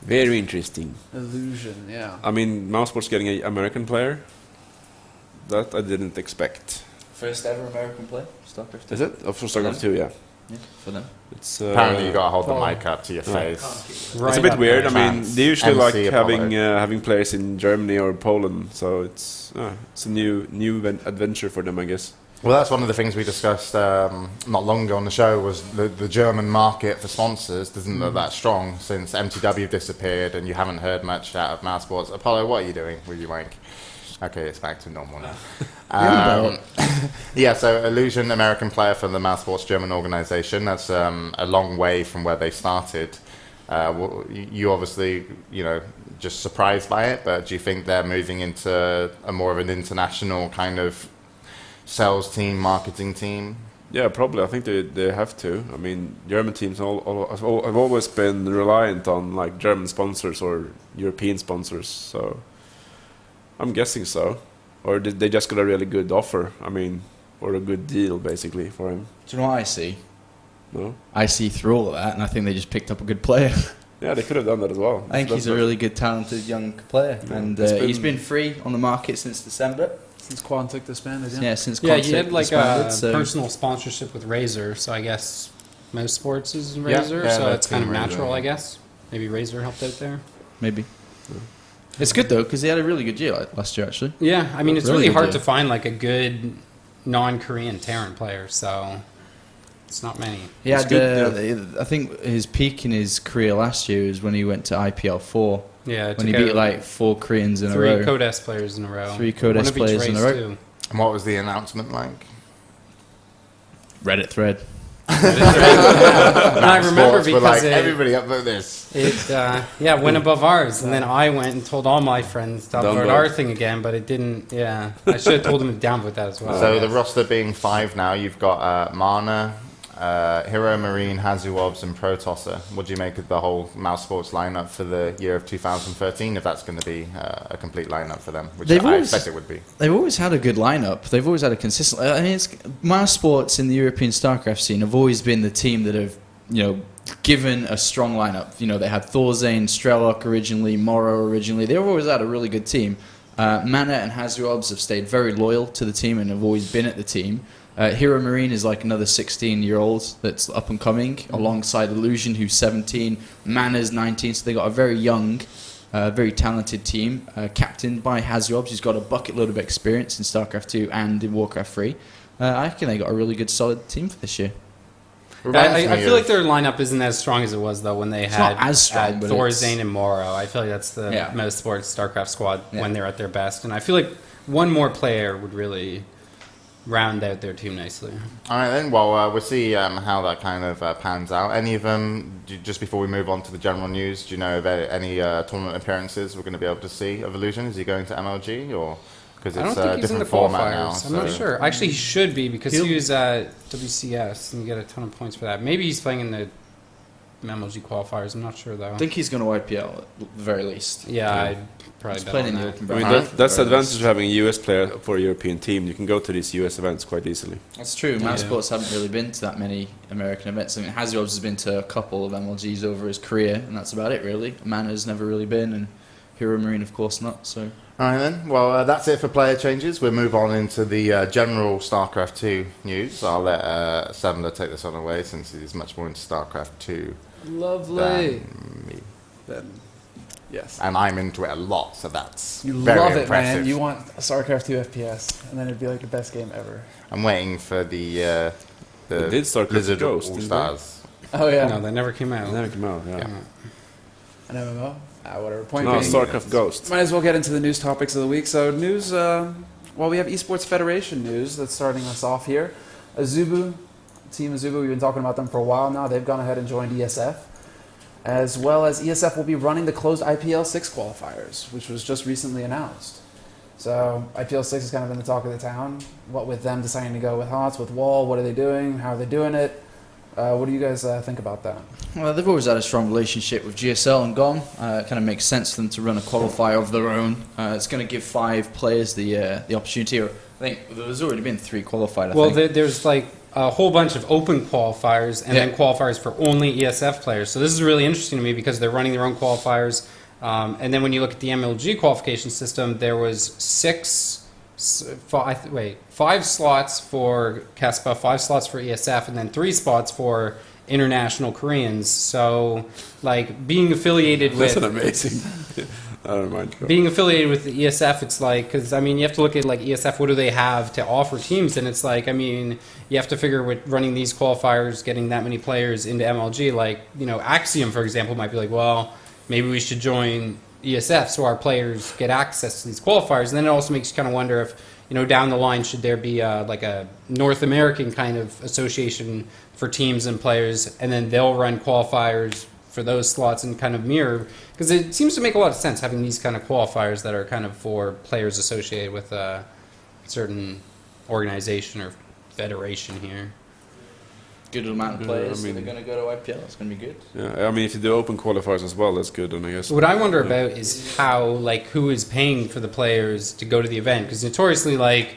Very interesting. Illusion, yeah. I mean, Mousesport's getting an American player. That I didn't expect. First ever American player, StarCraft 2. Is it? Oh, for StarCraft 2, yeah. Yeah, for them. It's, Apparently you got to hold the mic up to your face. Right it's a bit up weird. there. I mean, they usually MC like Apollo. having players in Germany or Poland, so it's a new adventure for them, I guess. Well, that's one of the things we discussed not long ago on the show, was the German market for sponsors isn't that strong since MTW disappeared, and you haven't heard much out of Mouse Sports. Apollo, what are you doing with your mic? Okay, it's back to normal now. Yeah, so Illusion, American player for the Mouse Sports German organization. That's a long way from where they started. You obviously, just surprised by it, but do you think they're moving into a more of an international kind of sales team, marketing team? Yeah, probably. I think they have to. I mean, German teams have always been reliant on like German sponsors or European sponsors, so I'm guessing so. Or did they just got a really good offer? I mean, or a good deal basically for him. Do you know what I see? No. I see through all of that, and I think they just picked up a good player. Yeah, they could have done that as well. I think he's a really good, talented young player, Yeah. and It's he's been free on the market since December. Since Quantic disbanded, Yeah, since Yeah, Concept he had like disbanded, a so personal sponsorship with Razer, so I guess most sports is Yeah, Razer, yeah, so that's it's kind of been Razer, natural, yeah. I guess. Maybe Razer helped out there. maybe. It's good though because he had a really good year last year actually. Yeah, I mean, it's Really really good hard deal. to find like a good non-Korean Terran player, so it's not many. He It's had, good, I think his peak in his career last year was when he went to IPL 4, Yeah, it when he took beat out like 4 Koreans in a 3 row. Codes players in a row. 3 Codes One of each players in a race, row. too. And what was the announcement like? Reddit thread. And I remember Sports were because like, everybody upvote this. it went above ours, and then I went and told all my friends to upvote Downvote. our thing again, but it didn't. Yeah, I should have told them to downvote that as well. So the roster being 5 now, you've got Mana, Hero Marine, Hazuovs, and Protosser. What do you make of the whole Mouse Sports lineup for the year of 2013, if that's going to be a complete lineup for them, which They've I always- expect it would be? They've always had a good lineup. They've always had a consistent. I mean, Mouse Sports in the European StarCraft scene have always been the team that have, given a strong lineup. They had Thorzane, Strelok originally, Morrow originally. They've always had a really good team. Mana and Hazyobs have stayed very loyal to the team and have always been at the team. Hero Marine is like another 16-year-old that's up and coming, alongside Illusion, who's 17. Mana's 19, so they got a very young, very talented team, captained by Hazyobs, who's got a bucket load of experience in StarCraft 2 and in Warcraft 3. I reckon they got a really good, solid team for this year. I feel like their lineup isn't as strong as it was though when they had not as strong, but Thor, it's- Zane, and Morrow. I feel like that's the most sports StarCraft squad Yeah. when they're at their best, and I feel like one more player would really round out their team nicely. All right then. Well, we'll see how that kind of pans out. Any of them? Just before we move on to the general news, do you know of any tournament appearances we're going to be able to see of Illusion? Is he going to MLG or? Because I don't it's think a he's in the different format now. qualifiers. I'm not sure. Actually, he should be because he was at WCS and you get a ton of points for that. Maybe he's playing in the MLG qualifiers. I'm not sure though. I think he's going to IPL at the very least. Yeah, I'd probably He's bet playing on in the that. Open I mean, Bracket. that's the advantage of having a US player for a European team. You can go to these US events quite easily. That's true. Yeah. Sports haven't really been to that many American events. I mean, Hazyobs has been to a couple of MLGs over his career, and that's about it, really. Mana's never really been, and Hero Marine, of course, not. So. All right then. Well, that's it for player changes. We'll move on into the general StarCraft 2 news. I'll let Semmler take this on away since he's much more into StarCraft 2 Lovely. than me. Then, yes. And I'm into it a lot, so that's You very love it, impressive. man. You want a StarCraft 2 FPS, and then it'd be like the best game ever. I'm waiting for the They did StarCraft Blizzard Ghost, All didn't Stars. Oh yeah. No, that never came out. It never came out, yeah. An MMO. Whatever. Point No, being, StarCraft Ghost. might as well get into the news topics of the week. So news. Well, we have Esports Federation news that's starting us off here. Azubu, Team Azubu. We've been talking about them for a while now. They've gone ahead and joined ESF. As well as ESF will be running the closed IPL 6 qualifiers, which was just recently announced. So IPL 6 has kind of been the talk of the town. What with them deciding to go with HOTS, with Wall, what are they doing? How are they doing it? What do you guys think about that? Well, they've always had a strong relationship with GSL and GOM. It kind of makes sense for them to run a qualifier of their own. It's going to give 5 players the opportunity. Or I think there's already been 3 qualified. Well, there's like a whole bunch of open qualifiers and Yeah. then qualifiers for only ESF players. So this is really interesting to me because they're running their own qualifiers. And then when you look at the MLG qualification system, there was 5 slots for KESPA, 5 slots for ESF, and then 3 spots for international Koreans. So, like, being affiliated That's with... an amazing. I don't mind. Being affiliated with the ESF, it's like, because, I mean, you have to look at, like, ESF, what do they have to offer teams? And it's like, I mean, you have to figure with running these qualifiers, getting that many players into MLG, like, you know, Axiom, for example, might be like, well, maybe we should join ESF so our players get access to these qualifiers. And then it also makes you kind of wonder if, you know, down the line, should there be like a North American kind of association for teams and players, and then they'll run qualifiers for those slots and kind of mirror, because it seems to make a lot of sense having these kind of qualifiers that are kind of for players associated with a certain organization or federation here. good amount of Yeah, players. I mean- So they're going to go to IPL. It's going to be good. Yeah, I mean, if you do open qualifiers as well, that's good, and I guess. What I wonder about is how, like, who is paying for the players to go to the event? Because notoriously, like,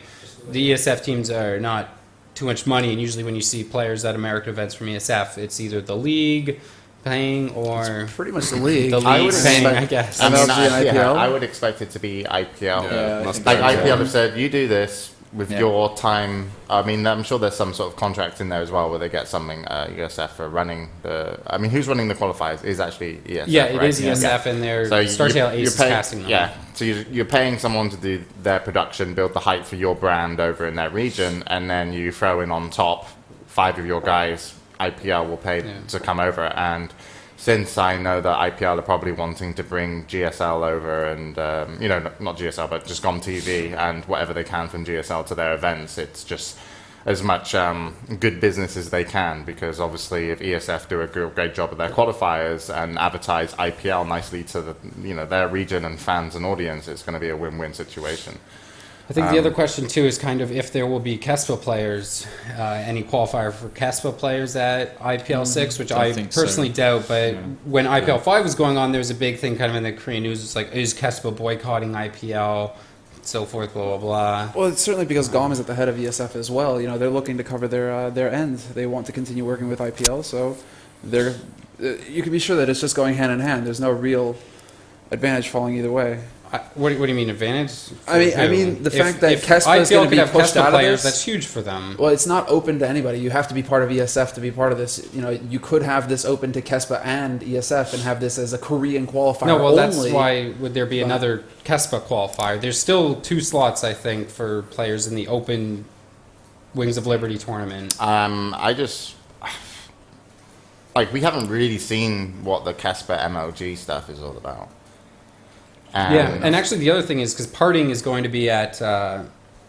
the ESF teams are not too much money, and usually when you see players at American events from ESF, it's either the league paying or Pretty much the league. the I league would paying, expect- I guess. I mean, MLG and IPL? I would expect it to be IPL. Yeah, I must think be. Like so. IPL have said, you do this with Yeah. your time. I mean, I'm sure there's some sort of contract in there as well where they get something USF for running the. I mean, who's running the qualifiers is actually ESF. Yeah, it right? is ESF, and they're So Startail Ace is paying, casting them. yeah. So you're paying someone to do their production, build the hype for your brand over in their region, and then you throw in on top 5 of your guys. IPL will pay Yeah. to come over, and since I know that IPL are probably wanting to bring GSL over and, not GSL, but just GOM TV and whatever they can from GSL to their events, it's just as much good business as they can, because obviously if ESF do a great job at their qualifiers and advertise IPL nicely to their region and fans and audience, it's going to be a win-win situation. I think the other question too is kind of if there will be KESPA players, any qualifier for KESPA players at IPL 6, which don't I think so. personally doubt. But when IPL 5 was going on, there was a big thing kind of in the Korean news. It's like, is KESPA boycotting IPL, so forth, blah, blah, blah. Well, it's certainly because GOM is at the head of ESF as well. You know, they're looking to cover their end. They want to continue working with IPL, so you can be sure that it's just going hand in hand. There's no real advantage falling either way. What do you mean advantage? I mean the fact that Kespa is going to be pushed out of this. That's huge for them. Well, it's not open to anybody. You have to be part of ESF to be part of this. You know, you could have this open to Kespa and ESF and have this as a Korean qualifier. No, well, only, that's why would there be another Kespa qualifier? There's still 2 slots, I think, for players in the open Wings of Liberty tournament. I just like we haven't really seen what the Kespa MLG stuff is all about. And actually the other thing is because Parting is going to be at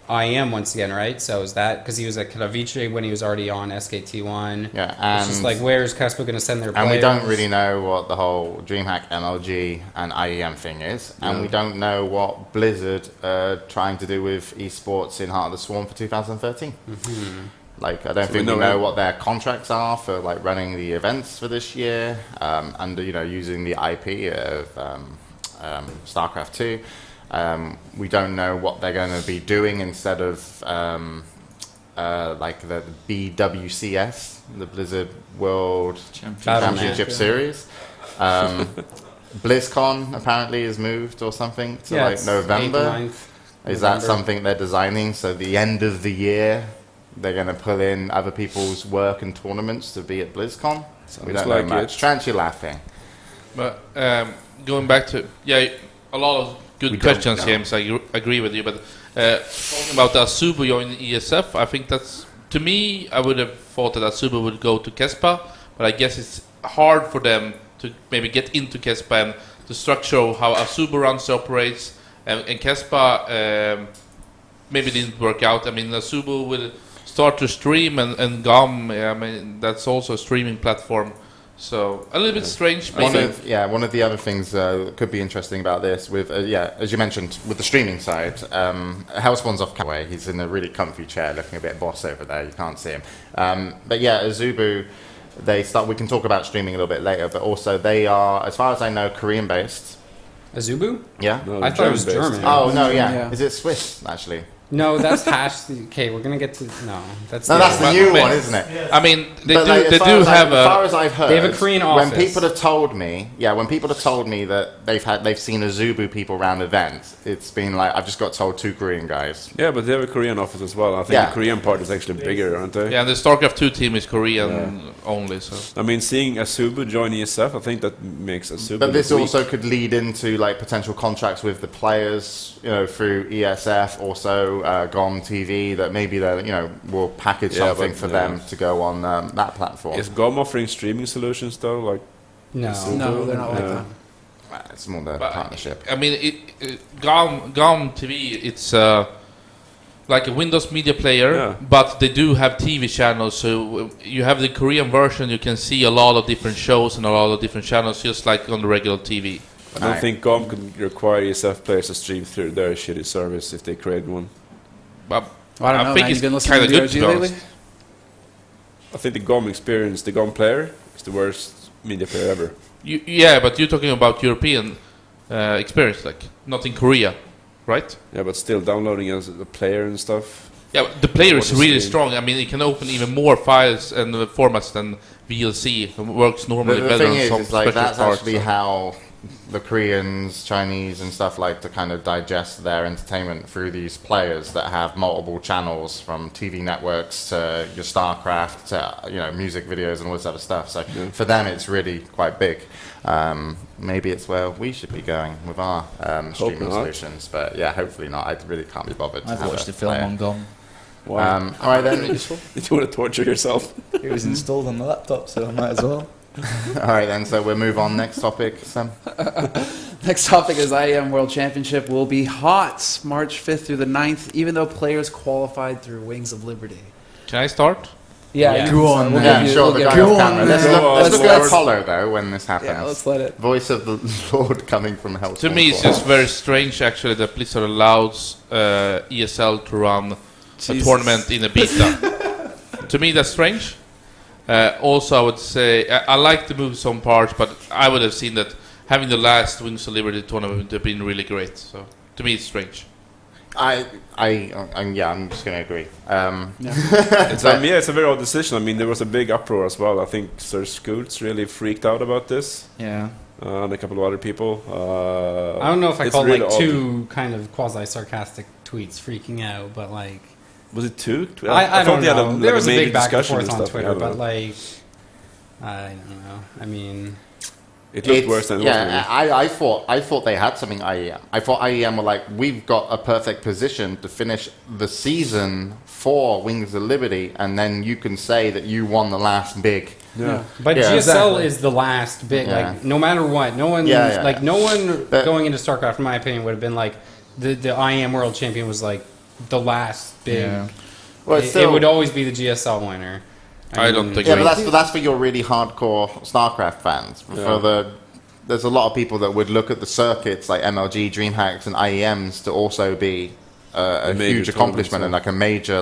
IEM once again, right? So is that because he was at Katowice when he was already on SKT1? Yeah, and it's just like where is Kespa going to send their players? And we don't really know what the whole DreamHack MLG and IEM thing is, and we don't know what Blizzard are trying to do with esports in Heart of the Swarm for 2013. Like, I don't think we know what their contracts are for like running the events for this year, and using the IP of StarCraft 2. We don't know what they're going to be doing instead of like the BWCS, the Blizzard World Championship Series. BlizzCon apparently is moved or something to like November. Is that something they're designing? So the end of the year, they're going to pull in other people's work and tournaments to be at BlizzCon. So we don't know much. Trans, you're laughing. But going back to a lot of good questions, James. I agree with you. But talking about Azubu joining ESF, I think that's, to me, I would have thought that Azubu would go to Kespa, but I guess it's hard for them to maybe get into Kespa and to structure how Azubu runs operates, and Kespa maybe didn't work out. I mean, Azubu will start to stream, and GOM, I mean, that's also a streaming platform. So a little bit strange. One of the other things that could be interesting about this, with as you mentioned, with the streaming side, Hellspawn's off away. He's in a really comfy chair, looking a bit boss over there. You can't see him. But yeah, Azubu, we can talk about streaming a little bit later. But also, they are, as far as I know, Korean based. Azubu? Yeah, no, I thought it was German. Oh no, yeah. Is it Swiss actually? No, that's hash. Okay, we're gonna get to that's the new one, isn't it? Yes. I mean, they but do have as far as I've heard, they have a Korean office. When people have told me that they've seen Azubu people around events, it's been like I've just got told 2 Korean guys. Yeah, but they have a Korean office as well. I think the Korean part is actually bigger, aren't they? Yeah, and the StarCraft 2 team is Korean only. So I mean, seeing Azubu join ESF, I think that makes Azubu. But this also could lead into like potential contracts with the players, through ESF, also GOM TV, that maybe they will package something for them to go on that platform. Is GOM offering streaming solutions though? Like no, they're not like that. It's more the partnership. I mean, GOM TV, it's like a Windows media player, but they do have TV channels. So you have the Korean version, you can see a lot of different shows and a lot of different channels, just like on the regular TV. I don't think GOM could require ESF players to stream through their shitty service if they create one. I don't know, think man. it's You've been listening to good, DRG lately? I think the GOM experience, the GOM player, is the worst media player ever. But you're talking about European experience, like not in Korea, right? Yeah, but still downloading as a player and stuff. Yeah, but the player is really strong. I mean, it can open even more files and formats than VLC. It works normally better thing on some is like that's parts, actually how the Koreans, Chinese and stuff like to kind of digest their entertainment through these players that have multiple channels, from TV networks to your StarCraft to music videos and all this other stuff. So for them it's really quite big. Maybe it's where we should be going with our streaming solutions, but hopefully not. I really can't be bothered. I've watched the film on GOM. Wow. All right then. Did you want to torture yourself? It was installed on the laptop, so I might as well. All right then, so we'll move on. Next topic, Sam. Next topic is IEM World Championship will be hot March 5th through the 9th, even though players qualified through Wings of Liberty. Can I start? Yeah. Go on, We'll man. give you- Sure, we'll the give guy you- off camera. Let's look at Apollo though when this happens. Yeah, let's let it. Voice of the Lord coming from Hellspawn. To me, it's just very strange, actually, that Blizzard allows ESL to run a tournament in a beta. To me, that's strange. Also, I would say I like to move some parts, but I would have seen that having the last Wings of Liberty tournament would have been really great. So to me, it's strange. I'm just going to agree. It's a very odd decision. I mean, there was a big uproar as well. I think Sir Scoots really freaked out about this. Yeah. and a couple of other people. I don't know if I it's called really like odd. 2 kind of quasi-sarcastic tweets freaking out, but like... Was it 2? I thought don't they had know. There was a major big back and discussion forth on stuff. Twitter, I don't but know. like... I don't know. I mean... It looked worse than it was. I thought they had something IEM. I thought IEM were like, we've got a perfect position to finish the season for Wings of Liberty, and then you can say that you won the last big. Yeah. But Yeah, GSL exactly. is the last big, Yeah. like, no matter what, no one, Yeah. no one But- going into StarCraft, in my opinion, would have been like, the IEM World Champion was like the last big. Yeah. Well, It would always be the GSL winner. I don't think Yeah, so. but that's for your really hardcore StarCraft fans. There's a lot of people that would look at the circuits like MLG, DreamHacks, and IEMs to also be a major huge accomplishment and tournament, like a major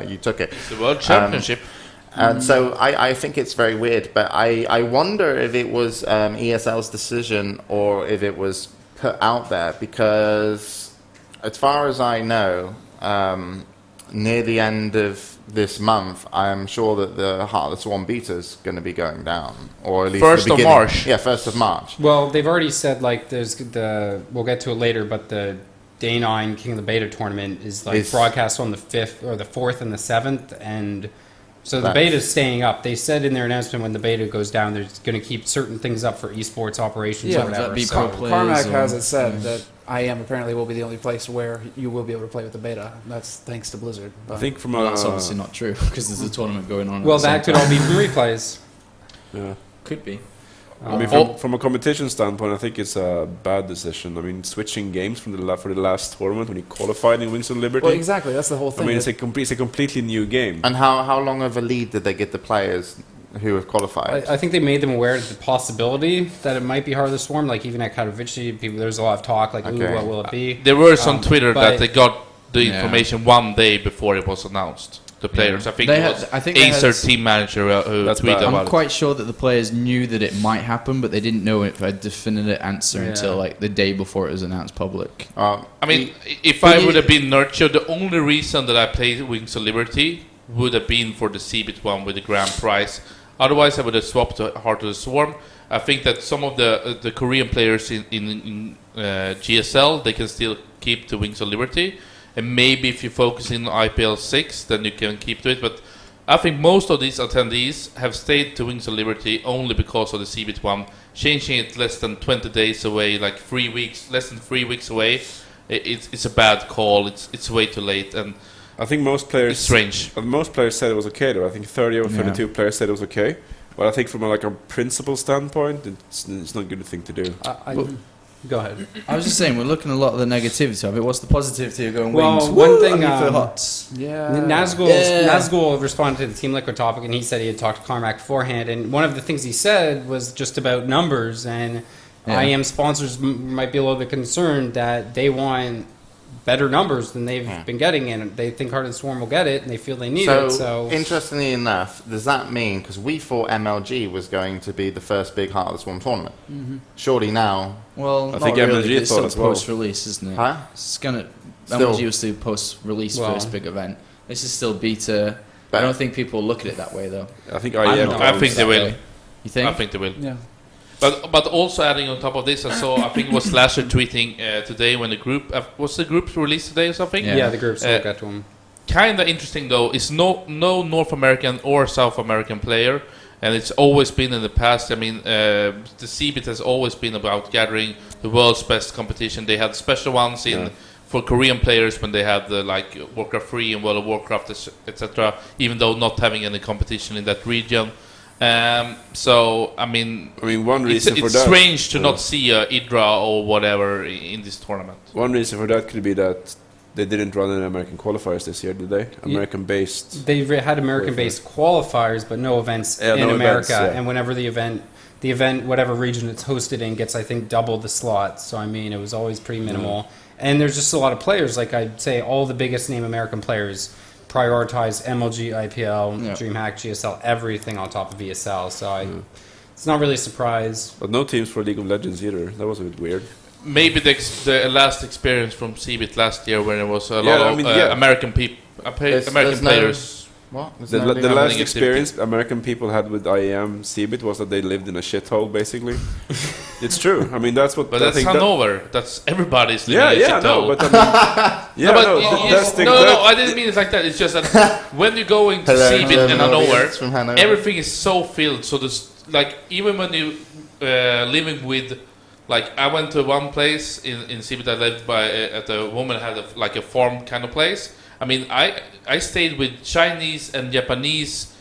you took it. It's the World Championship. And so I think it's very weird, but I wonder if it was ESL's decision or if it was put out there, because as far as I know, near the end of this month, I'm sure that the Heart of the Swarm beta's going to be going down, or at least 1st the of beginning. March. Yeah, 1st of March. Well, they've already said like there's we'll get to it later, but the Day 9 King of the Beta tournament is like broadcast on the 5th or the 4th and the 7th, and so the beta's staying up. They said in their announcement when the beta goes down, they're going to keep certain things up for esports operations or Yeah, whatever. that'd be So- pro players Carmack or- has it said that IEM apparently will be the only place where you will be able to play with the beta. That's thanks to Blizzard. I But think from Well, that's obviously not true because there's a tournament going on. well, at the that same could all time. be from replays. Yeah. Could be. I mean, from a competition standpoint, I think it's a bad decision. I mean, switching games for the last tournament when you qualified in Wings of Liberty. well, exactly. That's the whole I thing. mean, it's a completely new game. And how long of a lead did they get the players who have qualified? I think they made them aware of the possibility that it might be Heart of the Swarm. Like even at Katowice, people there's a lot of talk like, Okay. ooh, what will it be? There were on Twitter but- that they got the Yeah. information one day before it was announced. The players, I think They it had- was I think they Acer had- team manager who That's tweeted bad. about I'm quite sure that the players knew that it might happen, but they didn't know if a definitive answer Yeah. until like the day before it was announced public. I mean, if I would have been nurtured, the only reason that I played Wings of Liberty would have been for the Cbit one with the grand prize. Otherwise, I would have swapped to Heart of the Swarm. I think that some of the Korean players in GSL, they can still keep the Wings of Liberty. And maybe if you focus in IPL 6, then you can keep to it. But I think most of these attendees have stayed to Wings of Liberty only because of the Cbit one. Changing it less than 20 days away, like 3 weeks, less than 3 weeks away, it's a bad call. It's way too late. And I think most players. it's strange. Most players said it was okay, though. I think 30 or 32 players said it was okay. But I think from a principle standpoint, it's not a good thing to do. Go ahead. I was just saying, we're looking at a lot of the negativity of it. What's the positivity of going Well, Wings? one Woo! thing, I mean, for um, Hots. yeah. Nazgul responded to the Team Liquid topic, and he said he had talked to Carmack beforehand. And one of the things he said was just about numbers, and Yeah. IEM sponsors might be a little bit concerned that they want better numbers than they've been getting, and they think Heart of the Swarm will get it, and they feel they need it. So interestingly enough, does that mean, because we thought MLG was going to be the first big Heart of the Swarm tournament, surely now, Well, I not think really. MLG It's thought still as well. post-release, isn't it? huh? It's gonna. Still. MLG was the post-release Well. first big event. This is still beta. But- I don't think people look at it that way, though. I think I'm IEM. not. I think they will. You think? I think they will. Yeah. But also adding on top of this, I saw, I think it was Slasher tweeting today when the group, was the group released today or something? Yeah. yeah, the groups will get to him. Kind of interesting though, is no North American or South American player, and it's always been in the past. I mean, the CBIT has always been about gathering the world's best competition. They had special ones for Korean players when they had the like Warcraft 3 and World of Warcraft, etc. Even though not having any competition in that region. So I mean, one reason for it's that. strange to not see Idra or whatever in this tournament. One reason for that could be that they didn't run any American qualifiers this year, did they? American-based. They had American-based qualifiers, but no events Yeah, in no America. events, yeah. And whenever the event, whatever region it's hosted in, gets I think double the slots. So I mean, it was always pretty minimal. And there's just a lot of players. Like I'd say, all the biggest name American players prioritize MLG, IPL, DreamHack, GSL, everything on top of VSL. So it's not really a surprise. But no teams for League of Legends either. That was a bit weird. Maybe the last experience from CBIT last year when it was a lot of American people, American There's players. What? There's The, no la- league? the last activity. experience American people had with IEM CeBIT was that they lived in a shithole, basically. It's true. I mean, that's what But I that's think. Hanover. That's everybody's living Yeah, in a yeah, shithole. no, but I mean, yeah, but no, that's the. no, that- I didn't mean it like that. It's just that when you're going to Hello, see it in German Hanover, audience from Hanover. everything is so filled. So there's like even when you living with, like I went to one place in Sibit I lived by at a woman had like a farm kind of place. I mean I stayed with Chinese and Japanese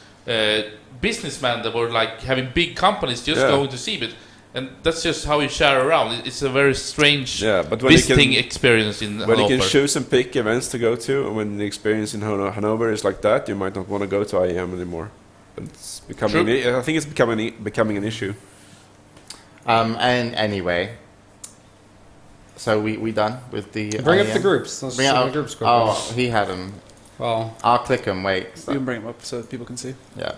businessmen that were like having big companies just Yeah. going to Sibit. And that's just how you share around. It's a very strange Yeah, but when you visiting can, experience in when you Hanover. can choose and pick events to go to, and when the experience in Hanover is like that, you might not want to go to IEM anymore. But it's becoming. I think it's becoming an issue. And anyway, so we done with the Bring up IEM? the groups. Let's Bring it see up. the groups Oh, he had them. Well, I'll click them. Wait. You can bring them up so people can see. Yeah.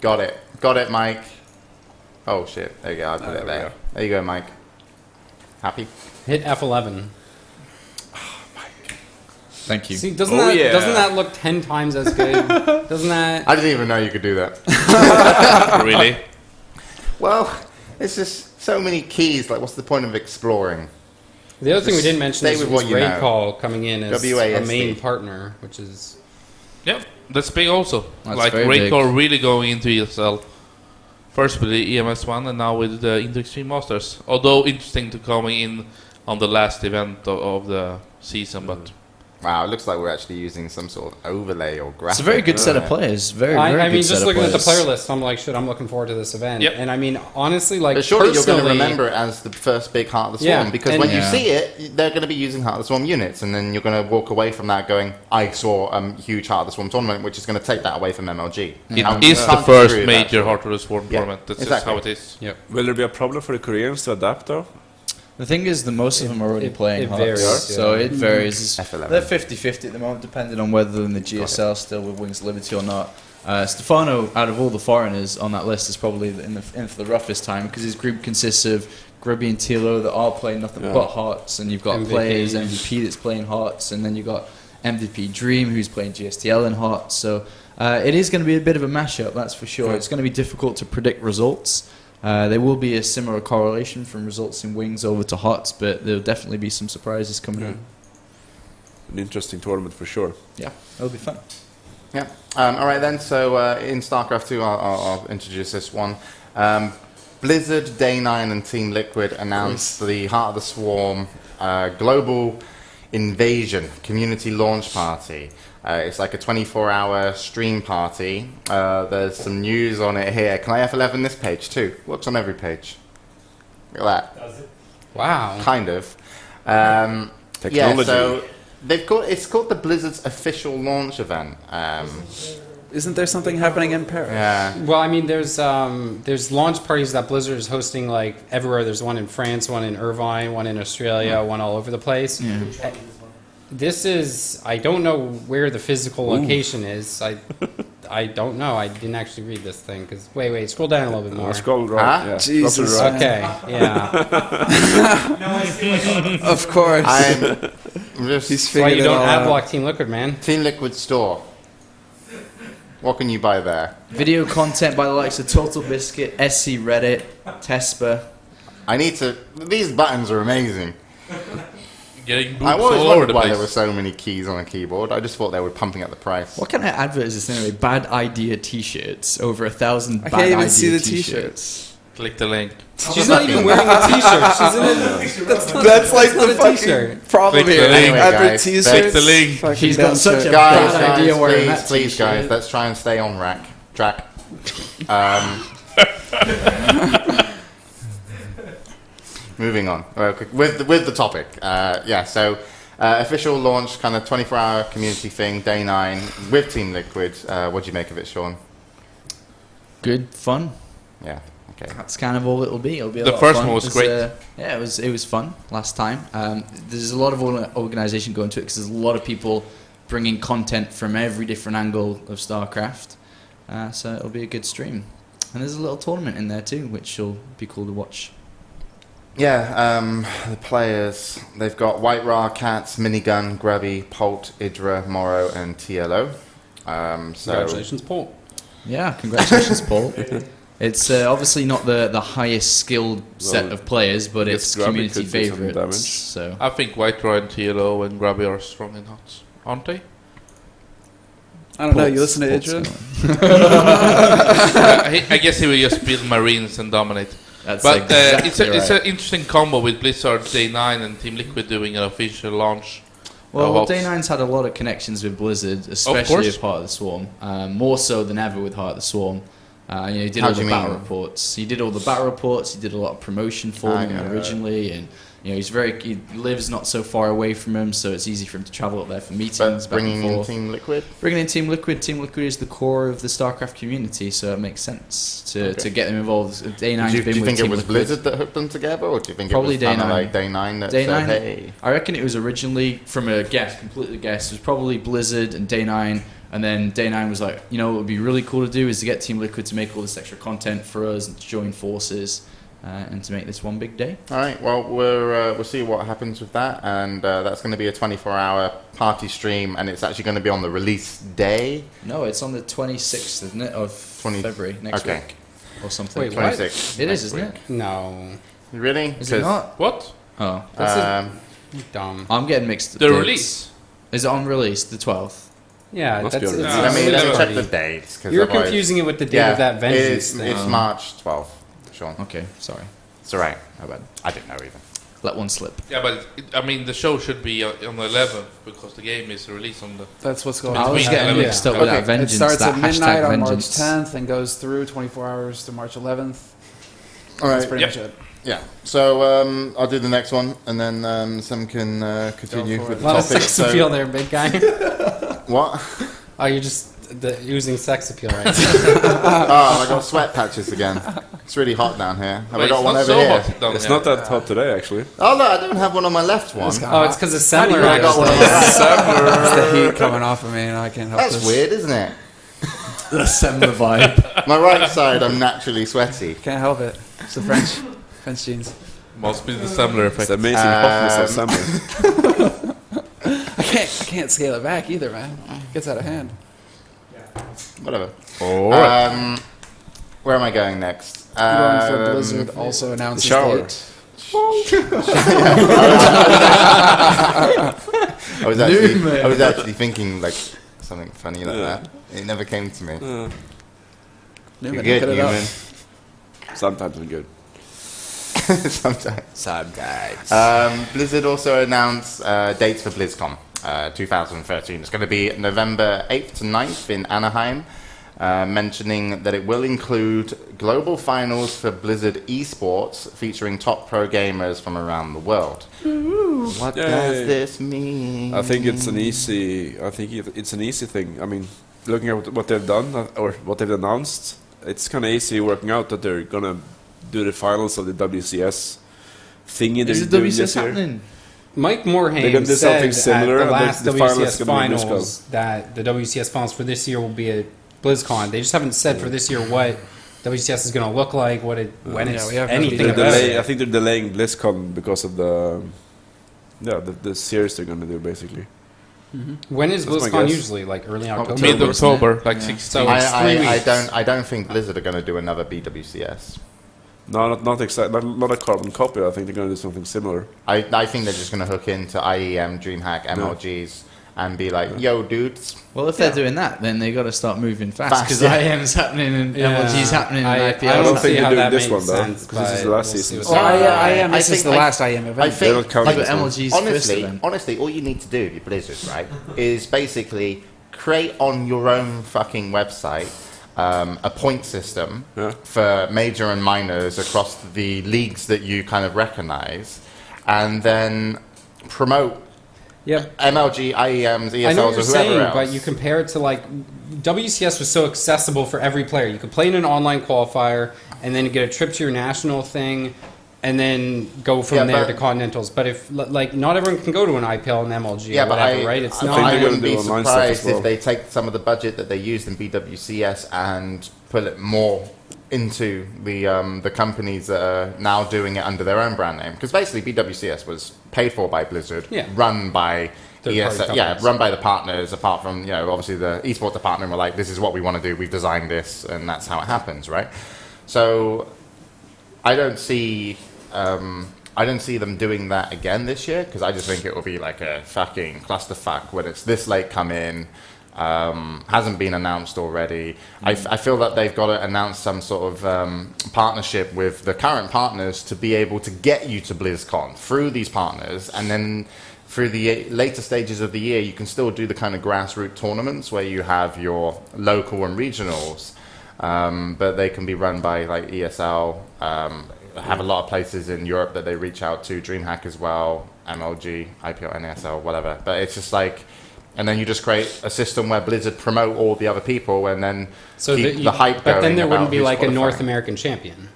Got it, Mike. Oh shit. There you go. I put it we there. go. There you go, Mike. Happy? hit F11. Thank you. See, doesn't Oh, yeah. that look 10 times as good? Doesn't that? I didn't even know you could do that. Really? Well, it's just so many keys. Like, what's the point of exploring? The other thing we Just didn't mention stay is with what you Raid know. Call coming in as a WASD. main partner, which is Yeah, that's big also. That's like very big. Raycor really going into ESL. First with the EMS1 and now with the Into Extreme Masters. Although interesting to coming in on the last event of the season, but Wow, it looks like we're actually using some sort of overlay or graphic. It's a very good set of players. Very, very I good mean, set just of looking at the players. player list, I'm like, shit, I'm looking forward to this event. Yep. And I mean, honestly, like, But surely you're going to personally- remember it as the first big Heart of the Swarm, Yeah, because and- when you Yeah. see it, they're going to be using Heart of the Swarm units, and then you're going to walk away from that going, I saw a huge Heart of the Swarm tournament, which is going to take that away from MLG. it And is you the can't first disagree with that, major so- Heart of the Swarm Yeah, tournament. That's exactly. just how it is. Yep. Will there be a problem for the Koreans to adapt though? The thing is that most of them are already it playing it Hearts, varies, so yeah. it varies. F11. They're 50-50 at the moment, depending on whether they're in the GSL still with Wings of Liberty or not. Stefano, out of all the foreigners on that list, is probably in for the roughest time because his group consists of Grubby and Tilo that are playing nothing Yeah. but Hearts, and you've got MVP. players MVP that's playing Hearts, and then you've got MVP Dream who's playing GSTL in Hearts. So it is going to be a bit of a mashup, that's for sure. Yeah. It's going to be difficult to predict results. There will be a similar correlation from results in Wings over to Hearts, but there'll definitely be some surprises coming Yeah. in. An interesting tournament for sure. Yeah, it'll be fun. Yeah. All right then. So in StarCraft 2, I'll introduce this one. Blizzard, Day 9, and Team Liquid announced the Heart of the Swarm Global Invasion Community Launch Party. It's like a 24-hour stream party. There's some news on it here. Can I F11 this page too? Looks on every page. Look at that. Does it? Wow. Kind of. Yeah, Technology. so it's called the Blizzard's official launch event. Isn't there something happening in Paris? Yeah. Well, I mean, there's launch parties that Blizzard is hosting like everywhere. There's one in France, one in Irvine, one in Australia, one all over the place. Yeah. This is, I don't know where the physical location is. I don't know. I didn't actually read this thing because wait, scroll down a little bit more. Scroll right. Huh? Yeah. Jesus. Scroll to the right. Okay, yeah. No, I see like Of course. I'm just He's Why figured you it don't all ad out. block Team Liquid, man? Team Liquid store. What can you buy there? Video content by the likes of Total Biscuit, SC Reddit, Tespa. I need to. These buttons are amazing. Getting I boobs always all over wondered the why place. there were so many keys on a keyboard. I just thought they were pumping up the price. What kind of advert is this anyway? Bad idea T-shirts. Over 1,000 I bad can't even idea see the T-shirts. Click the link. She's not even wearing a t-shirt. She's in a. That's like not the a fucking t-shirt. problem Click here. the link. Advert Anyway, guys, t-shirts. click the link. fucking She's got dumb such shit. a Guys, bad idea wearing please, that please, t-shirt. guys, let's try and stay on track. Moving on with the topic. So official launch, kind of 24-hour community thing, Day 9 with Team Liquid. What do you make of it, Sean? Good fun. Yeah. Okay. That's kind of all it'll be. It'll be a The lot of first fun. one was It's, great. Yeah, it was fun last time. There's a lot of organisation going to it because there's a lot of people bringing content from every different angle of StarCraft. So it'll be a good stream. And there's a little tournament in there too, which will be cool to watch. Yeah, the players, they've got White Ra, Cats, Minigun, Grubby, Polt, Idra, Morrow, and TLO. So Congratulations, Paul. Yeah, congratulations, Paul. It's obviously not the highest skilled set of players, but it's Grubby community could do some favourites. damage. So I think White Rod, TLO, and Grubby are strong in hots, aren't they? I don't know. You Bolts- listen to Bolts Idra? going. I guess he will just build Marines and dominate. That's But exactly it's right. an interesting combo with Blizzard Day 9 and Team Liquid doing an official launch. Well, hots. Day9's had a lot of connections with Blizzard, especially as Heart of the Swarm. More so than ever with Heart of the Swarm. He did How all do the you battle mean? reports. He did all the battle reports. He did a lot of promotion for them yeah. originally, and he lives not so far away from him, so it's easy for him to travel up there for meetings. but back and bringing in forth. Team Liquid. Bringing in Team Liquid. Team Liquid is the core of the StarCraft community, so it makes sense to get them involved. Day9's Do you been with think it Team was Liquid. Blizzard that hooked them together, or do you think Probably it was kind of Day9. like Day 9 that Day said, 9, hey? I reckon it was originally from a guess, completely guess. It was probably Blizzard and Day9, and then Day9 was like, what would be really cool to do is to get Team Liquid to make all this extra content for us and to join forces and to make this one big day. All right, well, we'll see what happens with that, and that's going to be a 24-hour party stream, and it's actually going to be on the release day. No, it's on the 26th, isn't it, of 20 February next okay. week or something. Wait, what? 26th. It next is, isn't week. it? No. Really? Is it not? What? Oh, Dumb. I'm getting mixed. The dates. release? Is it on release the 12th? Yeah, Must that's be on it's the- Let me it's check the already- dates. 'cause You're otherwise- confusing it with the date of that Vengeance thing. It's March 12th, Sean. Okay, sorry. It's all right. How bad? I didn't know either. Let one slip. Yeah, but the show should be on the 11th because the game is released on the. That's what's going I on. was Between getting 11. mixed up with Okay. that vengeance. It starts that at midnight hashtag on March vengeance. 10th and goes through 24 hours to March 11th. All That's right. pretty Yep. much it. Yeah. So I'll do the next one, and then Sam can continue Go for with it. the A lot of topic. sex So- appeal there, big guy. What? Oh, you're just using sex appeal right now. Oh, I got sweat patches again. It's really hot down here. Have I Wait, got it's one not over so here? hot down It's here. not that hot today, actually. Oh no, I don't have one on my left one. Oh, it's because of How do you Semmler. know I got one on my right? It's the heat coming off of me, and I can't help That's this. weird, isn't it? The Semmler vibe. My right side, I'm naturally sweaty. Can't help it. It's the French genes. Must be the Semmler It's effect. the amazing hotness of summer. I can't scale it back either, man. It gets out of hand. Whatever. All right. Where am I going next? Going for Blizzard also announces shower. date. I was actually thinking like something funny like that. It never came to me. Newman, You're good, look it up. Newman. Sometimes we're good. Sometimes. Blizzard also announced dates for BlizzCon 2013. It's going to be November 8th to 9th in Anaheim, mentioning that it will include global finals for Blizzard esports featuring top pro gamers from around the world. What Yay. does this mean? I think it's an easy. It's an easy thing. I mean, looking at what they've done or what they've announced, it's kind of easy working out that they're gonna do the finals of the WCS thingy. Is they're it doing this WCS year. happening? Mike They're Morhaime gonna do something said similar, at and the last the finals WCS gonna be finals that the WCS finals for this year will be at BlizzCon. They just haven't said for this year what WCS is going to look like, when it's we have anything They're about I it. think they're delaying BlizzCon because of the series they're gonna do basically. When is That's my BlizzCon guess. usually? Like early October? Mid-October, like Yeah. 16. So it's 3 weeks. I don't think Blizzard are going to do another BWCS. No, not exactly. Not a carbon copy. I think they're gonna do something similar. I think they're just going to hook into IEM, DreamHack, MLGs, and be like, yo, dudes. Well, if they're doing that, then they got to start moving fast Fast, because yeah. IM's happening and MLG's happening and I IPL. I don't see think they're how doing that this makes one, though, sense, 'cause this is but the last we'll season. see what's Well, going on. IM, this I is the think- last IM event. I They don't think, count Like this one. MLG's first honestly, event. all you need to do, you Blizzard, right, is basically create on your own fucking website a point system Yeah. for major and minors across the leagues that you kind of recognize, and then promote Yeah. MLG, IEMs, ESLs, I know or what you're whoever saying, else. but you compare it to like WCS was so accessible for every player. You could play in an online qualifier and then get a trip to your national thing, and then go from Yeah, there but- to continentals. But if like not everyone can go to an IPL and MLG Yeah, or but whatever, right? It's I not. think I they're wouldn't gonna be do online stuff as surprised well. if they take some of the budget that they used in BWCS and put it more into the companies that are now doing it under their own brand name. Because basically BWCS was paid for by Blizzard, Yeah. run by third-party yeah, companies. run by the partners. Apart from obviously the esports department were like, this is what we want to do. We've designed this, and that's how it happens, right? So I don't see them doing that again this year, because I just think it will be like a fucking clusterfuck when it's this late come in. Hasn't been announced already. I feel that they've got to announce some sort of partnership with the current partners to be able to get you to BlizzCon through these partners, and then through the later stages of the year, you can still do the kind of grassroots tournaments where you have your local and regionals, but they can be run by like ESL. Have a lot of places in Europe that they reach out to, DreamHack as well, MLG, IPL, NASL, whatever. But it's just like. And then you just create a system where Blizzard promote all the other people, and then keep the hype going. But then there wouldn't be about like who's a North qualifying. American champion.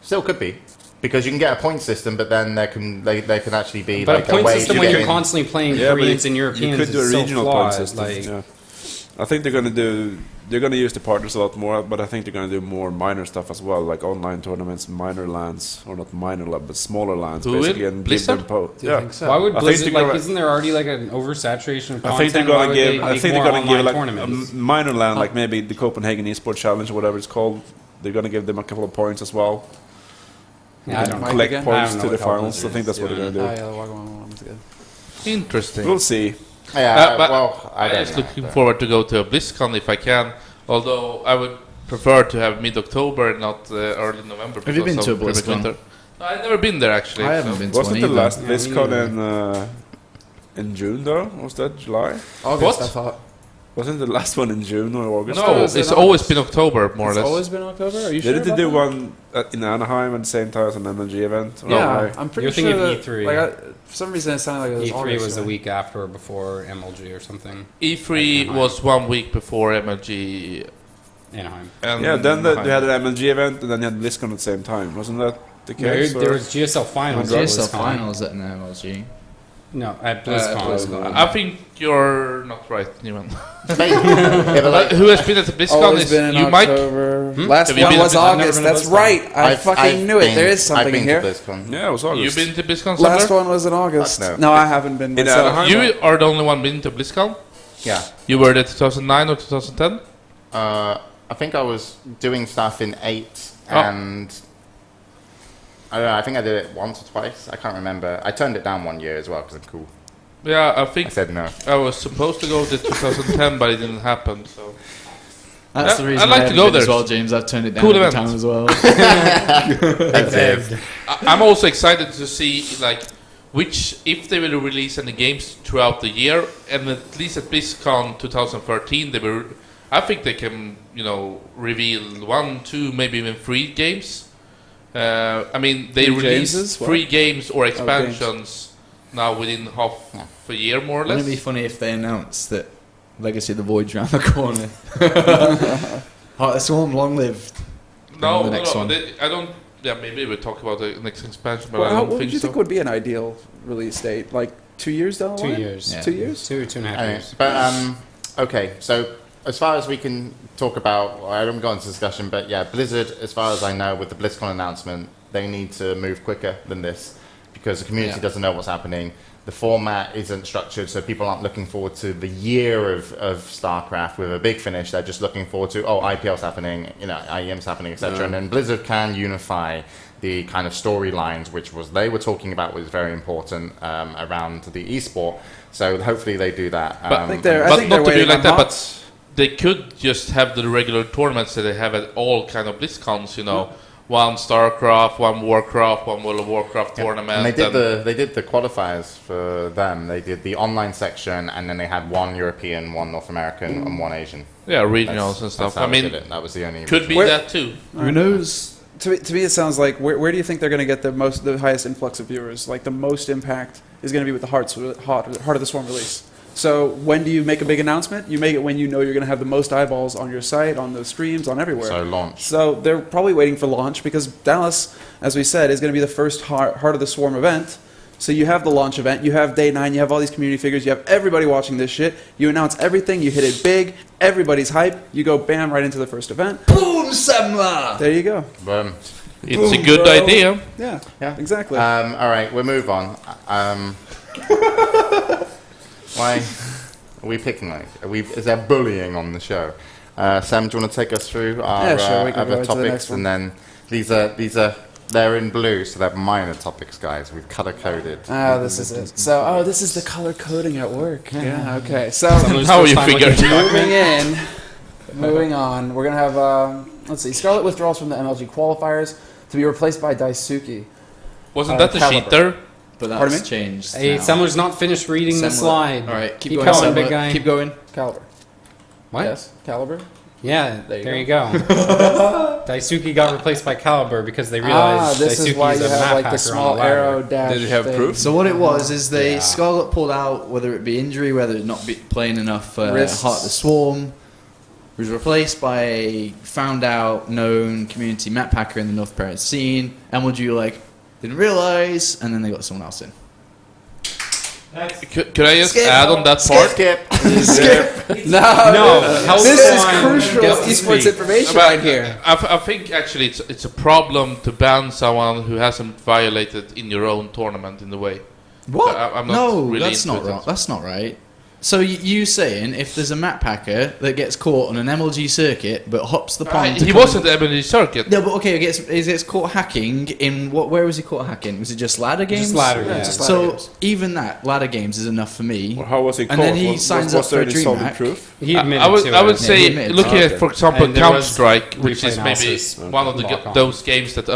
Still could be, because you can get a point system, but then they can actually be But like a point way system to when get you're in. constantly playing Yeah, but Koreans and Europeans you could do a is so regional flawed. point system. Like, Yeah. I think they're gonna use the partners a lot more, but I think they're gonna do more minor stuff as well, like online tournaments, minor lands, or not minor land, but smaller lands, Who will? basically, and give Blizzard? them Do you think so? why would I think Blizzard they're like? gonna- Isn't there already like an oversaturation of I content? think they're Why gonna would give. they I make think they're more gonna give online like tournaments? a minor land, like maybe the Copenhagen Esports Challenge or whatever it's called. They're gonna give them a couple of points as well. Yeah, I don't know. Collect again? points I don't to know the what Hell finals. I Blizzard think that's is what they're doing. gonna do. Oh, yeah, the Wagwan one was good. Interesting. We'll see. Yeah, But well, I I'm don't just know, looking but- forward to go to a BlizzCon if I can. Although I would prefer to have mid-October and not early November. Have you because been to a of Privet BlizzCon? Winter. No, I've never been there actually. I haven't so- been to Wasn't one the either. last Yeah, me BlizzCon in June though? Was that July? August, What? I thought. Wasn't the last one in June or August? No, was in it's always August. been October, more or It's less. always been October? Are you sure? Didn't they about do that? one in Anaheim at the same time as an MLG event? Or Yeah, no? I'm pretty You're sure. thinking of that, E3. Like, for some reason, it sounded like it was E3 August, was the right? week after or before MLG or something. E3 was 1 week before MLG. Anaheim. And Yeah, then Anaheim. they had an MLG event and then you had BlizzCon at the same time. Wasn't that the case? There or- was GSL finals. at GSL BlizzCon. finals at an MLG. No, at BlizzCon. BlizzCon. I think you're not right, Newman. Yeah, but like, Who has been at the BlizzCon Always is been in you, Mike. October. Hmm? Last Have you one been was to- I've never August. been to That's BlizzCon. right. I fucking knew it. been- There is something I've been here. To BlizzCon. Yeah, it was August. You've been to BlizzCon, Last Semmler? one was in August. Fuck No, I haven't been In myself. Anaheim? You are the only one been to BlizzCon? Yeah. You were there 2009 or 2010? I think I was doing stuff in 8, Oh. and I don't know. I think I did it once or twice. I can't remember. I turned it down one year as well because I'm cool. Yeah, I I think said no. I was supposed to go to 2010, but it didn't happen. So That's Yeah, the reason I'd like I to haven't go been as there. well, James. I've turned it down Cool every event. time as well. I'm also excited to see like which if they will release any games throughout the year, and at least at BlizzCon 2013, they will. I think they can reveal 1, 2, maybe even 3 games. I mean, they Three release Jameses? What? 3 games or games. expansions now within half a year, more or Wouldn't it be less. funny if they announced that Legacy of the Void's around the corner? Heart of the Swarm, long lived. No, the next one. I don't. Yeah, maybe we'll talk about the next expansion, but Well, I don't what think would you so. think would be an ideal release date? Like 2 years down the 2 line? years. Yeah. 2 years? 2.5 Anyway, years. but okay, so as far as we can talk about, well, I haven't got into discussion, but yeah, Blizzard, as far as I know, with the BlizzCon announcement, they need to move quicker than this because the community Yeah. doesn't know what's happening. The format isn't structured, so people aren't looking forward to the year of StarCraft with a big finish. They're just looking forward to, IPL's happening, IEM's happening, etc. Yeah. And then Blizzard can unify the kind of storylines, which was they were talking about was very important around the esport. So hopefully they do that. But I think they're but not to be waiting like on that, Hawk. but they could just have the regular tournaments that they have at all kind of BlizzCons, one StarCraft, one Warcraft, one World of Warcraft tournament. And they did the qualifiers for them. They did the online section, and then they had one European, one North American, and one Asian. yeah, regionals That's- and stuff. that's how I they mean, did it. That was the only. could be Where- that too. Who knows? To me, it sounds like where do you think they're going to get the highest influx of viewers? Like the most impact is going to be with the Heart of the Swarm release. So when do you make a big announcement? You make it when you know you're going to have the most eyeballs on your site, on the streams, on everywhere. So launch. So they're probably waiting for launch because Dallas, as we said, is going to be the first Heart of the Swarm event. So you have the launch event, you have Day 9, you have all these community figures, you have everybody watching this shit. You announce everything, you hit it big, everybody's hype, you go bam right into the first event. Boom, Semmler! There you go. It's a good bro. idea. Yeah, Yeah. exactly. All right, we'll move on. Why are we picking like? Is there bullying on the show? Sam, do you want to take us through our Yeah, sure, we can go other into the topics, next one. and then these are they're in blue, so they're minor topics, guys. We've color coded. Oh, this is it. So, this is the color coding at work. Yeah, okay. So, How you figured? moving on. We're going to have, let's see, Scarlet withdrawals from the MLG qualifiers to be replaced by Daisuke. Wasn't that the Caliber. cheater? But Pardon that's me? changed. Hey, now. Semmler's not finished reading the Semmler. slide. All right, keep Keep going, going, Semmler. big guy. Keep going. Caliber. What? Yes, Caliber. Yeah, There you there you go. Daisuke got replaced by Caliber because they Ah, realized this Daisuke is why is you a have map like the hacker small on the ladder. arrow dash. Did you have thing. proof? So what it was is they Yeah. Scarlet pulled out, whether it be injury, whether it not be playing enough Risks. Heart of the Swarm, was replaced by a found out, known community map hacker in the North Paris scene. MLG like didn't realize, and then they got someone else in. Next. Could I just Skip. add on that part? Skip. No, No, this is Hellspawn crucial gets to esports speak. information But right here. I think actually it's a problem to ban someone who hasn't violated in your own tournament in a way. What? I'm not no, really that's into not it. right. That's not right. So you saying if there's a map hacker that gets caught on an MLG circuit but hops the pond? to He come wasn't the MLG circuit. No, but okay, he gets caught hacking in what? Where was he caught hacking? Was it just ladder games? Just ladder, yeah. just ladder So games. even that ladder games is enough for me. Or how was he caught? And then he was, signs was up there for a any solid DreamHack. proof? He admitted I would, to I would it. Yeah, say, he admitted. looking Okay. at, for example, And there Counter was Strike, which replay is maybe analysis. one of the Lock on. those games that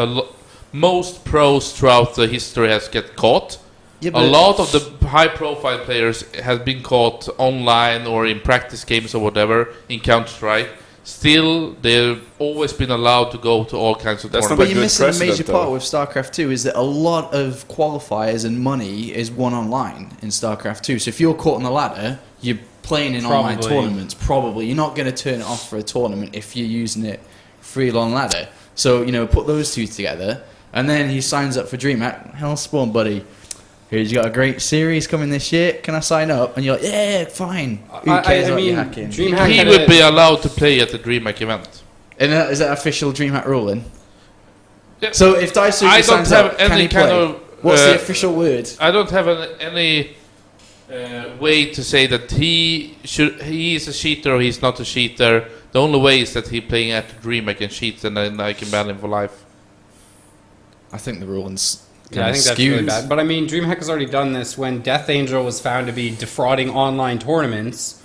most pros throughout the history has get caught. Yeah, A lot of the high-profile players have been caught online or in practice games or whatever in Counter Strike. Still, they've always been allowed to go to all kinds of That's not But tournaments. you're good missing a precedent, major though. part with StarCraft 2 is that a lot of qualifiers and money is won online in StarCraft 2. So if you're caught on the ladder, you're playing in online Probably. tournaments. Probably you're not going to turn it off for a tournament if you're using it free on ladder. So put those two together, and then he signs up for DreamHack. Hellspawn, buddy. Here's you got a great series coming this year. Can I sign up? And you're like, yeah, fine. Who cares I about mean, you hacking? DreamHack He had would a- be allowed to play at the DreamHack event. And is that official DreamHack ruling? Yeah. So if Daisuke I don't signs have up, can any he kind play? of. What's the official word? I don't have any way to say that he is a cheater or he's not a cheater. The only way is that he playing at the DreamHack and cheats, and then I can ban him for life. I think the ruling's Yeah, I think that's really bad. But I mean, DreamHack has already done this when Death Angel was found to be defrauding online tournaments.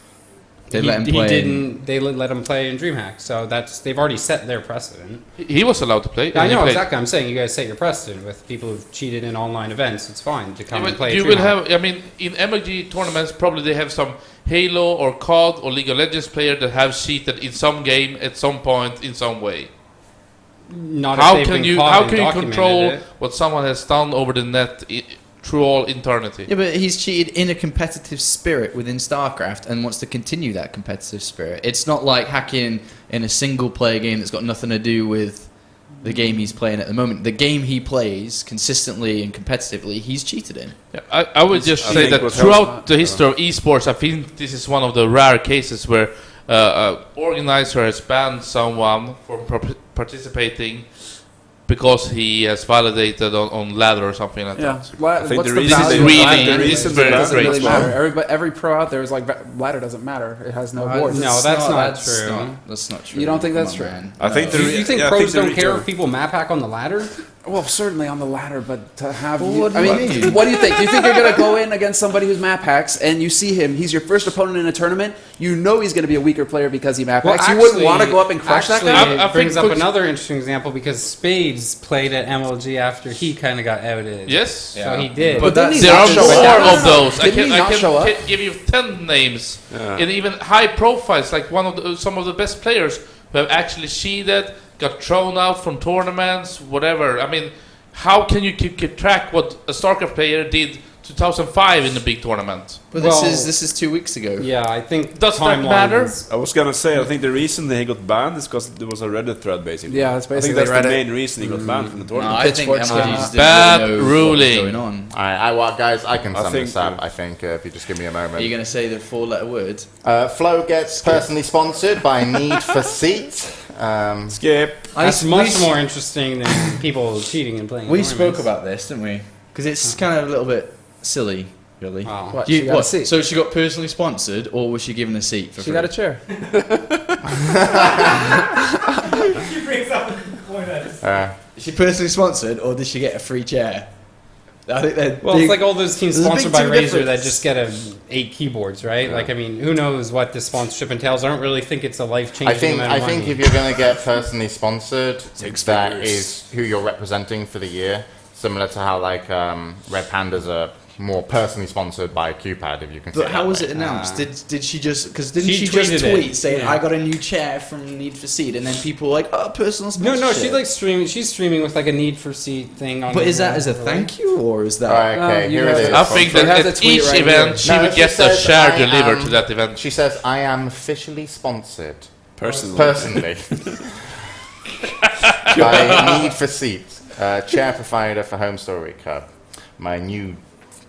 They let him play. They let him play in DreamHack. So they've already set their precedent. He was allowed to play. I and he know played. exactly. I'm saying you guys set your precedent with people who've cheated in online events. It's fine to come Yeah, and but play. you DreamHack. will have. I mean, in MLG tournaments, probably they have some Halo or COD or League of Legends player that have cheated in some game at some point in some way. Not How if they've can been you caught how and can you documented control it. what someone has done over the net through all eternity? Yeah, but he's cheated in a competitive spirit within StarCraft and wants to continue that competitive spirit. It's not like hacking in a single-player game that's got nothing to do with the game he's playing at the moment. The game he plays consistently and competitively, he's cheated in. Yeah, I would just I say think that what throughout the history of esports, I think this is one of the rare cases where organizer has banned someone from participating because he has validated on ladder or something like Yeah. that. What's think the the reason value they- of really- ladder? the reason it's they very banned Doesn't it really as matter. well. Every pro out there is like ladder doesn't matter. It has no board. No, that's not true. That's not true. You don't think Come that's on, true? man. I think No. the You think Yeah, I pros think the don't care return- if people map hack on the ladder? Well, certainly on the ladder, but to have Well, you, what do I you mean, mean? what do you think? You think you're going to go in against somebody who's map hacks and you see him, he's your first opponent in a tournament, you know he's going to be a weaker player because he map hacks. You wouldn't want to go up and crush that actually, guy? I It brings think up puts- another interesting example because Spades played at MLG after he kind of got outed. Yes. So he did. But didn't he There not are show more up? of those. Didn't he I not can show up? give you 10 names, Yeah. and even high profiles, like some of the best players who have actually cheated, got thrown out from tournaments, whatever. I mean, how can you keep track what a StarCraft player did 2005 in the big tournament? But Well- this is 2 weeks ago. Yeah, I think Does that matter? timelines- I was gonna say, I think the reason that he got banned is because there was a Reddit thread, basically. Yeah, it's I think basically that's the Reddit. main reason he got banned from the No, tournament. I think Pitchforks MLGs came didn't out. Bad really know ruling. what was going on. Well, guys, I can I sum think, this up. yeah. I think if you just give me a moment. Are you going to say the 4-letter word? Flow gets personally sponsored by Need for Seat. Skip. That's much more interesting than people cheating and playing. We in spoke tournaments. about this, didn't we? Because it's kind of a little bit silly. Really? Wow. What? You- She got a what, seat. So she got personally sponsored, or was she given a seat for She free? got a chair. He brings up a good point. Is she personally sponsored, or did she get a free chair? I think they're Well, it's like all those teams there's a big sponsored by team Razer difference. that just get 8 keyboards, right? Like, I mean, who knows what this sponsorship entails? I don't really think it's a life-changing amount of money. I think if you're going to get personally sponsored, Six that figures. is who you're representing for the year. Similar to how like Red Pandas are more personally sponsored by QPAD, if you can. But how was it announced? Did she just because didn't She she just tweeted it, tweet saying yeah. I got a new chair from Need for Seed, and then people were like, oh, personal sponsorship? No, she's like streaming. She's streaming with like a Need for Seat thing on. But is that her- as a thank you, or is that? Alright, okay, you here have it to- is. I think You have that to at tweet each right event here. she No, would she get a says, share "I delivered am-" to that event. She says, "I am officially sponsored Personally. by Need for Seat, chair provider for Home Story Cup. My new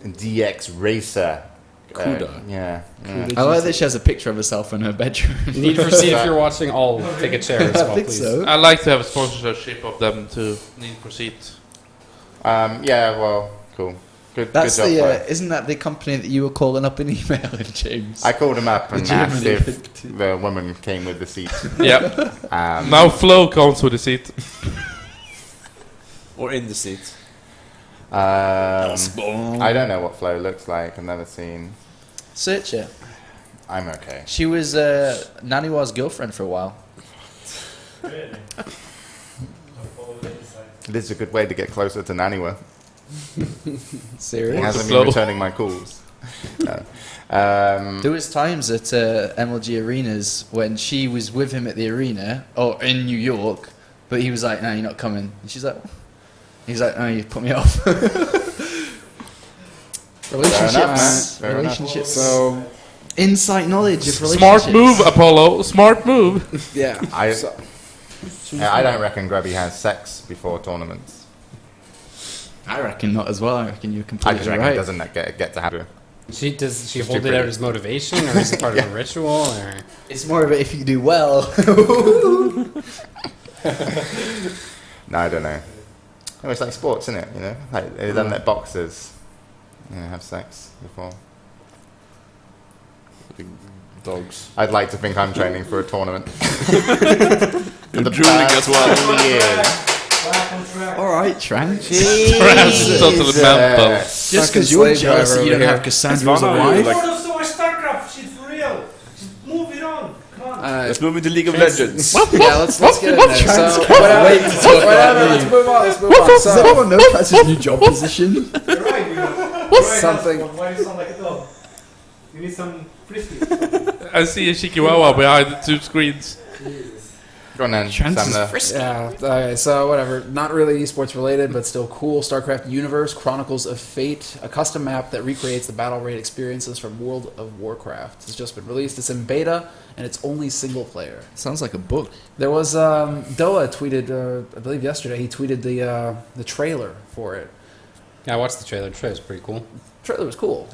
DX Racer." Cuda. Yeah. I like that she has a picture of herself in her bedroom. Need for Seat. If you're watching, I'll take a chair as well, I think please. so. I like to have a sponsorship of them to Need for Seat. Yeah. Well, cool. Good. That's good job. the for her. isn't that the company that you were calling up in email, James? I called him up and asked Germany if event. the woman came with the seat. Yep. Um, Now Flo comes with a seat. Or in the seat. I don't know what Flo looks like. I've never seen. Search it. I'm okay. She was Naniwa's girlfriend for a while. Really? I'll follow the insight. This is a good way to get closer to Naniwa. He Serious? hasn't Flo. been returning my calls. No. There was times at MLG arenas when she was with him at the arena, or in New York, but he was like, "No, you're not coming." And she's like, "He's like, oh, you put me off." Relationships. Fair enough. Relationships. So Insight knowledge of relationships. Smart move, Apollo. Smart move. yeah. I don't reckon Grubby has sex before tournaments. I reckon not as well. I reckon you're I completely just reckon right. he doesn't get to have it. Does she She's hold too it pretty. out as motivation, or is it part of a ritual? Or It's more of it if you do well. No, I don't know. Oh, it's like sports, isn't it? You know, like they don't let boxers, have sex before. Big dogs. I'd like to think I'm training for a tournament. You're drooling as well. Years. Back on track. All right, Trent. Totally mental. Just Fucking because you're slave jealous driver that you don't over have here. Cassandra as a It's fine, wife. like- More of so much StarCraft shit for real. Just move it on. Come on. Let's move into League of Legends. Yeah, let's get in there. So, Wait to talk about me. let's move on. Let's move on. Does So, anyone know that's his new job position? You're right. You're right. Something- Why do you sound like a dog? You need some frisbee. I see a chihuahua behind the 2 screens. Go on then, Chance is Semmler. frisky. yeah. Okay. So whatever. Not really esports related, but still cool. StarCraft Universe: Chronicles of Fate, a custom map that recreates the battle raid experiences from World of Warcraft, has just been released. It's in beta and it's only single player. Sounds like a book. There was Doa tweeted, I believe yesterday. He tweeted the trailer for it. yeah, I watched the trailer. The trailer's pretty cool. Trailer was cool.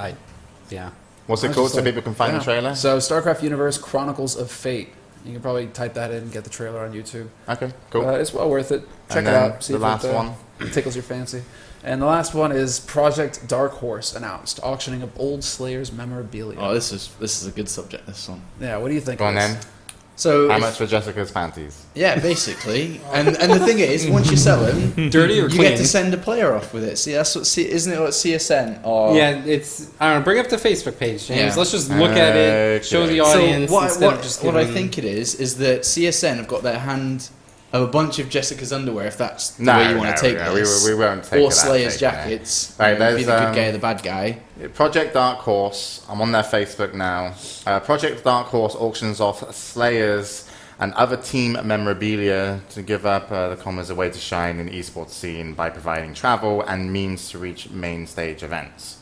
Yeah. What's I it was called just so like, people can find yeah. the trailer? So StarCraft Universe: Chronicles of Fate. You can probably type that in and get the trailer on YouTube. Okay, cool. It's well worth it. Check And it then out. See the if last it one. tickles your fancy. And the last one is Project Dark Horse announced, auctioning of old Slayers memorabilia. Oh, this is a good subject. This one. Yeah, what do you think? Go on of then. this? So How if- much for Jessica's panties? Yeah, basically. And the thing is, once you sell them, Dirty or you clean? get to send a player off with it. See, that's what. Isn't it what CSN or? Yeah, it's. I don't know. Bring up the Facebook page, James. Yeah. Let's just look at it, show the audience So what, instead what, of just what I giving- think it is that CSN have got their hand of a bunch of Jessica's underwear, if that's the No, way you want no, to take no, this. we won't take or that Slayer's take, no. jackets. Right, you know, be there's, the good guy or the bad guy. Project Dark Horse. I'm on their Facebook now. Project Dark Horse auctions off Slayers and other team memorabilia to give up the commas a way to shine in the esports scene by providing travel and means to reach main stage events.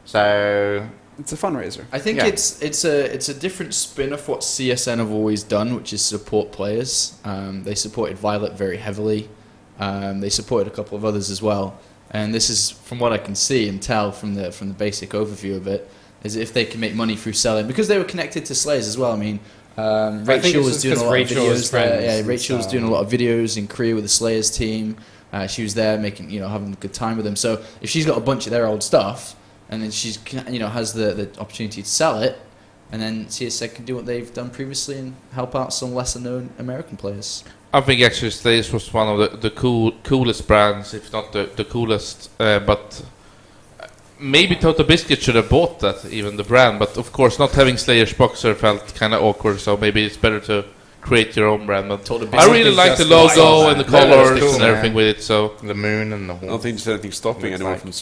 So It's a fundraiser. I think Yeah. it's a different spin of what CSN have always done, which is support players. They supported Violet very heavily. They supported a couple of others as well. And this is, from what I can see and tell from the basic overview of it, is if they can make money through selling, because they were connected to Slayers as well. I mean, think Rachel it's was just doing a 'cause lot Rachel of is videos there. friends Yeah, and Rachel was so- doing a lot of videos in Korea with the Slayers team. She was there making, having a good time with them. So if she's got a bunch of their old stuff, and then she's has the opportunity to sell it, and then CSN can do what they've done previously and help out some lesser known American players. I think actually Slayers was one of the coolest brands, if not the coolest. But maybe Total Biscuit should have bought that, even the brand. But of course, not having Slayers boxer felt kind of awkward. So maybe it's better to create your own brand. But I really like the logo and the colors and everything with it. So the moon and the I don't think there's anything stopping Looks anyone like from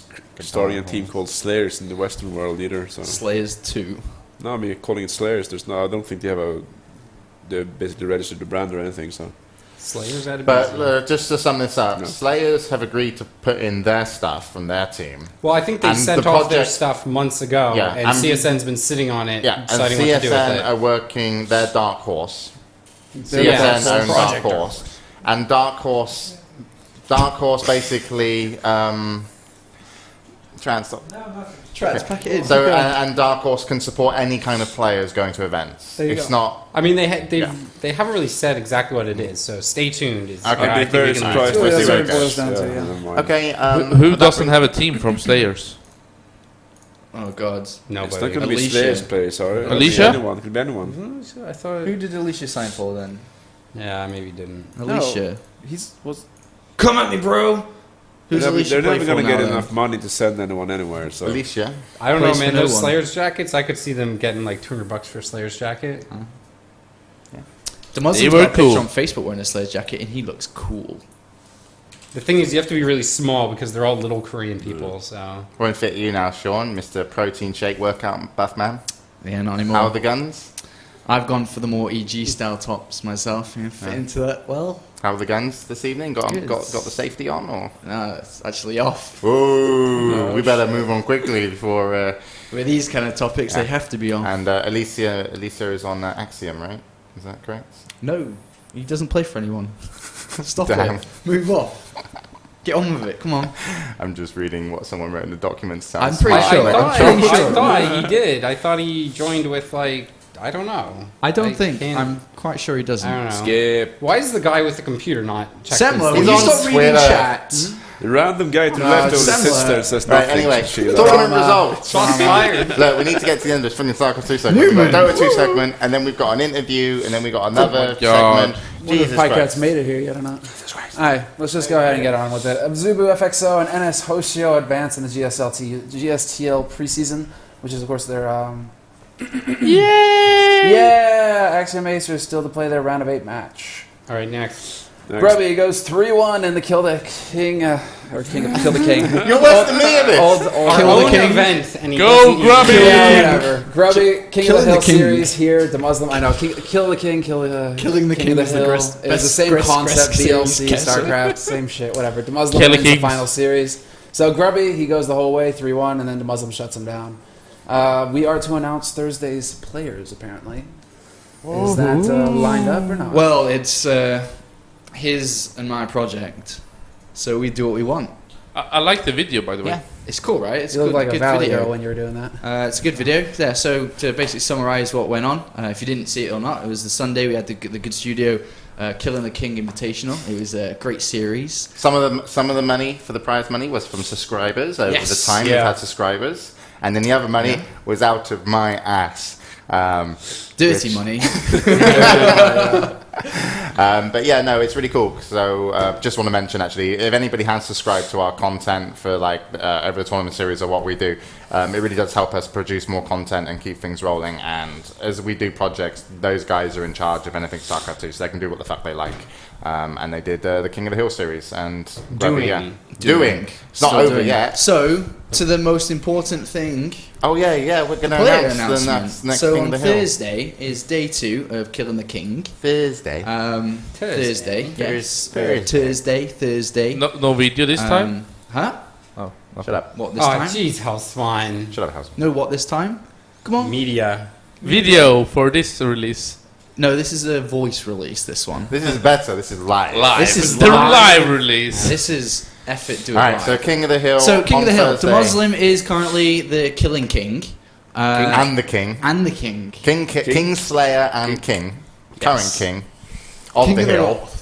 starting a team called Slayers in the Western world either. So Slayers 2. no, I mean calling it Slayers. There's no. I don't think they basically registered the brand or anything. So Slayers Adebisi. But just to sum this up, No. Slayers have agreed to put in their stuff from their team. Well, I think they And sent the off their project- stuff months ago, Yeah, and and- CSN's been sitting on it, Yeah, and deciding what to do with CSN it. are working their Dark Horse. They're CSN the own Dark project. Horse, and Dark Horse basically translate. Trans, pack it in. So and Dark Horse can support any kind of players going to events. There you It's go. not. I mean, they Yeah. haven't really said exactly what it is, so stay tuned. Is Okay. what I I'd be think very we can- surprised We'll to see see what what it boils down to, yeah. never mind. Okay. who but doesn't that have a team from Slayers? Oh God. It's Nobody. not going to be Alicia. Slayers players, sorry. Alicia? It could be anyone. I thought. Who did Alicia sign for then? Yeah, maybe didn't. Alicia. Was Come at me, bro. Who's They're Alicia never play for going to now, get then? enough money to send anyone anywhere. So Alicia. I don't know, Plays man. for no Those one. Slayers jackets, I could see them getting like $200 for a Slayers jacket. The Muslim's They were got a picture cool. on Facebook wearing a Slayers jacket, and he looks cool. The thing is, you have to be really small because they're all little Korean people. So Won't fit you now, Sean, Mr. Protein Shake Workout Buff Man. Yeah, not anymore. How are the guns? I've gone for the more EG style tops myself. Yeah, fit into that well. How are the guns this evening? Got Good. the safety on or? No, it's actually off. Whoa! We better move on quickly before. With these kind of topics, they have to be on. And Alicia is on Axiom, right? Is that correct? No, he doesn't play for anyone. Stop Damn. it. Move off. Get on with it. Come on. I'm just reading what someone wrote in the documents. I'm Sounds pretty smart. sure. I thought he did. I thought he joined with like I don't know. I don't think. can't- I'm quite sure he doesn't. I don't know. Skip. Why is the guy with the computer not checking? Semmler, He's will you on stop reading Twitter. chat? The random guy to the No, left over the Semmler. sister says Right, nothing. anyway, Sheila. tournament results. Shots fired. Look, we need to get to the end of this fucking Cycle 2 segment. We've got Dota 2 segment, and then we've got an interview, and then we've got another God. segment. wonder if Jesus Pajkatt's Christ. made it here yet or not. Alright, let's just go ahead and get on with it. Abzubu, FXO, and NS Hoshio advance in the GSTL preseason, which is, of course, their. Yeah! Axiom Ace are still to play their round of 8 match. All right, next. Next. Grubby goes 3-1 in the Kill the King. Kill the King. You're worse than me at this. Old Our Kill the own King. event. And he Go, doesn't even- Grubby! Yeah, whatever. Grubby, King of Killing the Hill the King. series here. The Muslim, I know. Kill the King, Killing the King of the is the Hill. best- It was the best same Gress concept. series, DLC, guess. StarCraft, same shit. Whatever. The Muslim Kill the wins the Kings. final series. So Grubby, he goes the whole way, 3-1, and then the Muslim shuts him down. We are to announce Thursday's players. Apparently, is that lined up or not? Well, it's his and my project, so we do what we want. I like the video, by the way. Yeah, it's cool, right? It's you look like a good Valley video. girl when you were doing that. It's a good video. Yeah. So to basically summarize what went on, if you didn't see it or not, it was the Sunday we had the Good Studio Killing the King Invitational. It was a great series. Some of the money for the prize money was from subscribers over Yes. the time Yeah. we've had subscribers, and then the other money was out of my ass. Dirty Which- money. But yeah, no, it's really cool. So just want to mention actually, if anybody has subscribed to our content for like over the tournament series or what we do, it really does help us produce more content and keep things rolling. And as we do projects, those guys are in charge of anything StarCraft 2, so they can do what the fuck they like. And they did the King of the Hill series and Doing. doing. It's not Still over doing. yet. So to the most important thing. Oh yeah, we're gonna Player announce the announcement. next So King on of the Hill. Thursday is day 2 of Killing the King. Thursday. Thursday. Yes. Thursday. Thursday. No video this time? Huh? Shut up. What this Oh, time? jeez, Hellspawn. Shut up, house. No, what this time? Come on. Media. Video for this release. No, this is a voice release. This one. This is better. This is live. This is the live. live release. This is effort doing All right, live. so King of the Hill. So King on of the Hill. Thursday. The Muslim is currently the Killing King. And the King. And the King. King Slayer and King. Current Yes. King. Of King the of the Hill. North.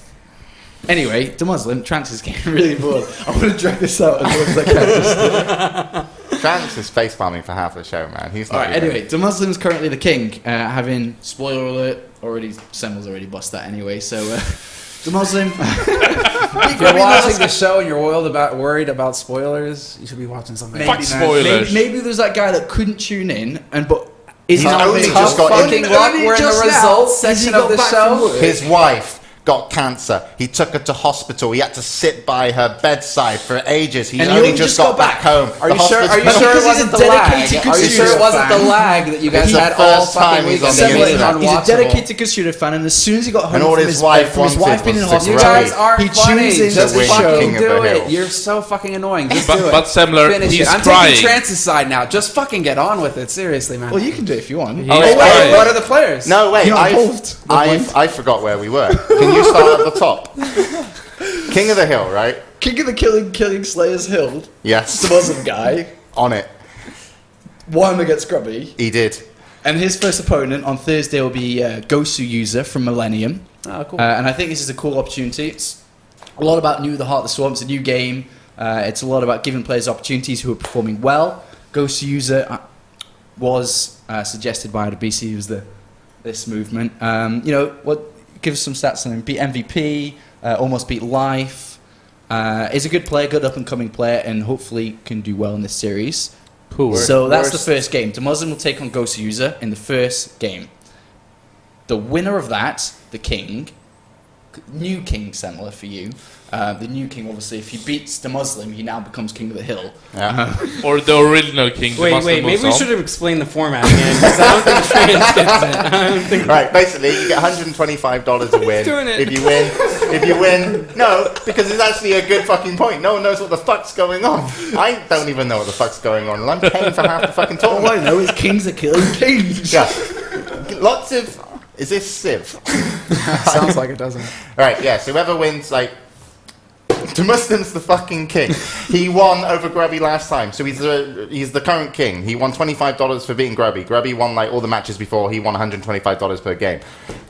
Anyway, the Muslim, Trance is getting really bored. I want to drag this out as much as I can. Franks is face palming for half the show, man. He's not. All right. even- Anyway, the Muslim's currently the king, having spoiler alert. Already, Semmel's already bust that anyway. So, the Muslim. If you're watching the show and you're worried about spoilers, you should be watching something. Fuck spoilers. Maybe there's that guy that couldn't tune in, but is He's now only big. just got fucking in. luck. We're in the results Has he section got of the back show. from work? His wife got cancer. He took her to hospital. He had to sit by her bedside for ages. He's And he only only just just got got back home. Are The you sure? Are you hospital- sure it Because he's wasn't a the lag? dedicated Are you sure it Kasuda wasn't the fan. lag that you guys It's the had all first time fucking he's week? on the Semmler, internet. he's a dedicated Kasuda fan, and as soon as he got home And all from his his wife from his wanted wife being in was hospital, to You guys aren't he funny. tunes Just into the win show. King fucking of the do it. Hill. You're so fucking annoying. Just do it. But Semmler, Finish he's it. I'm crying. taking Trance's side now. Just fucking get on with it. Seriously, man. Well, you can do it if you want. He's Oh, wait, crying. what are the players? No, wait. You're not involved. I forgot where we were. Can you start at the top? King of the Hill, right? King of the Killing Slayers Hill, Yes. the Muslim guy, On it. won against Grubby, He did. and his first opponent on Thursday will be Gosu User from Millennium. Oh, cool. And I think this is a cool opportunity. It's a lot about New the Heart of the Swamps, a new game. It's a lot about giving players opportunities who are performing well. Gosu User was suggested by Adebisi, who's this movement. Give us some stats on him. Beat MVP, almost beat Life. Is a good player, good up-and-coming player, and hopefully can do well in this series. Cool. So that's Worst- the first game. The Muslim will take on Gosu User in the first game. The winner of that, the king, new king Semmler for you. The new king, obviously, if he beats the Muslim, he now becomes king of the hill. Yeah. Or the original king. the Wait, Muslim maybe we was on. should have explained the format again, because I don't think Trans gets it. I don't think. Right, basically, you get $125 a win. doing it. If you win, no, because it's actually a good fucking point. No one knows what the fuck's going on. I don't even know what the fuck's going on, and I'm paying for half the fucking All I tournament. know is kings are killing kings. Yeah. Lots of... Is this Civ? Sounds like it doesn't. Right, yeah, so whoever wins, like... The Muslim's the fucking king. He won over Grubby last time, so he's the current king. He won $25 for beating Grubby. Grubby won like all the matches before. He won $125 per game.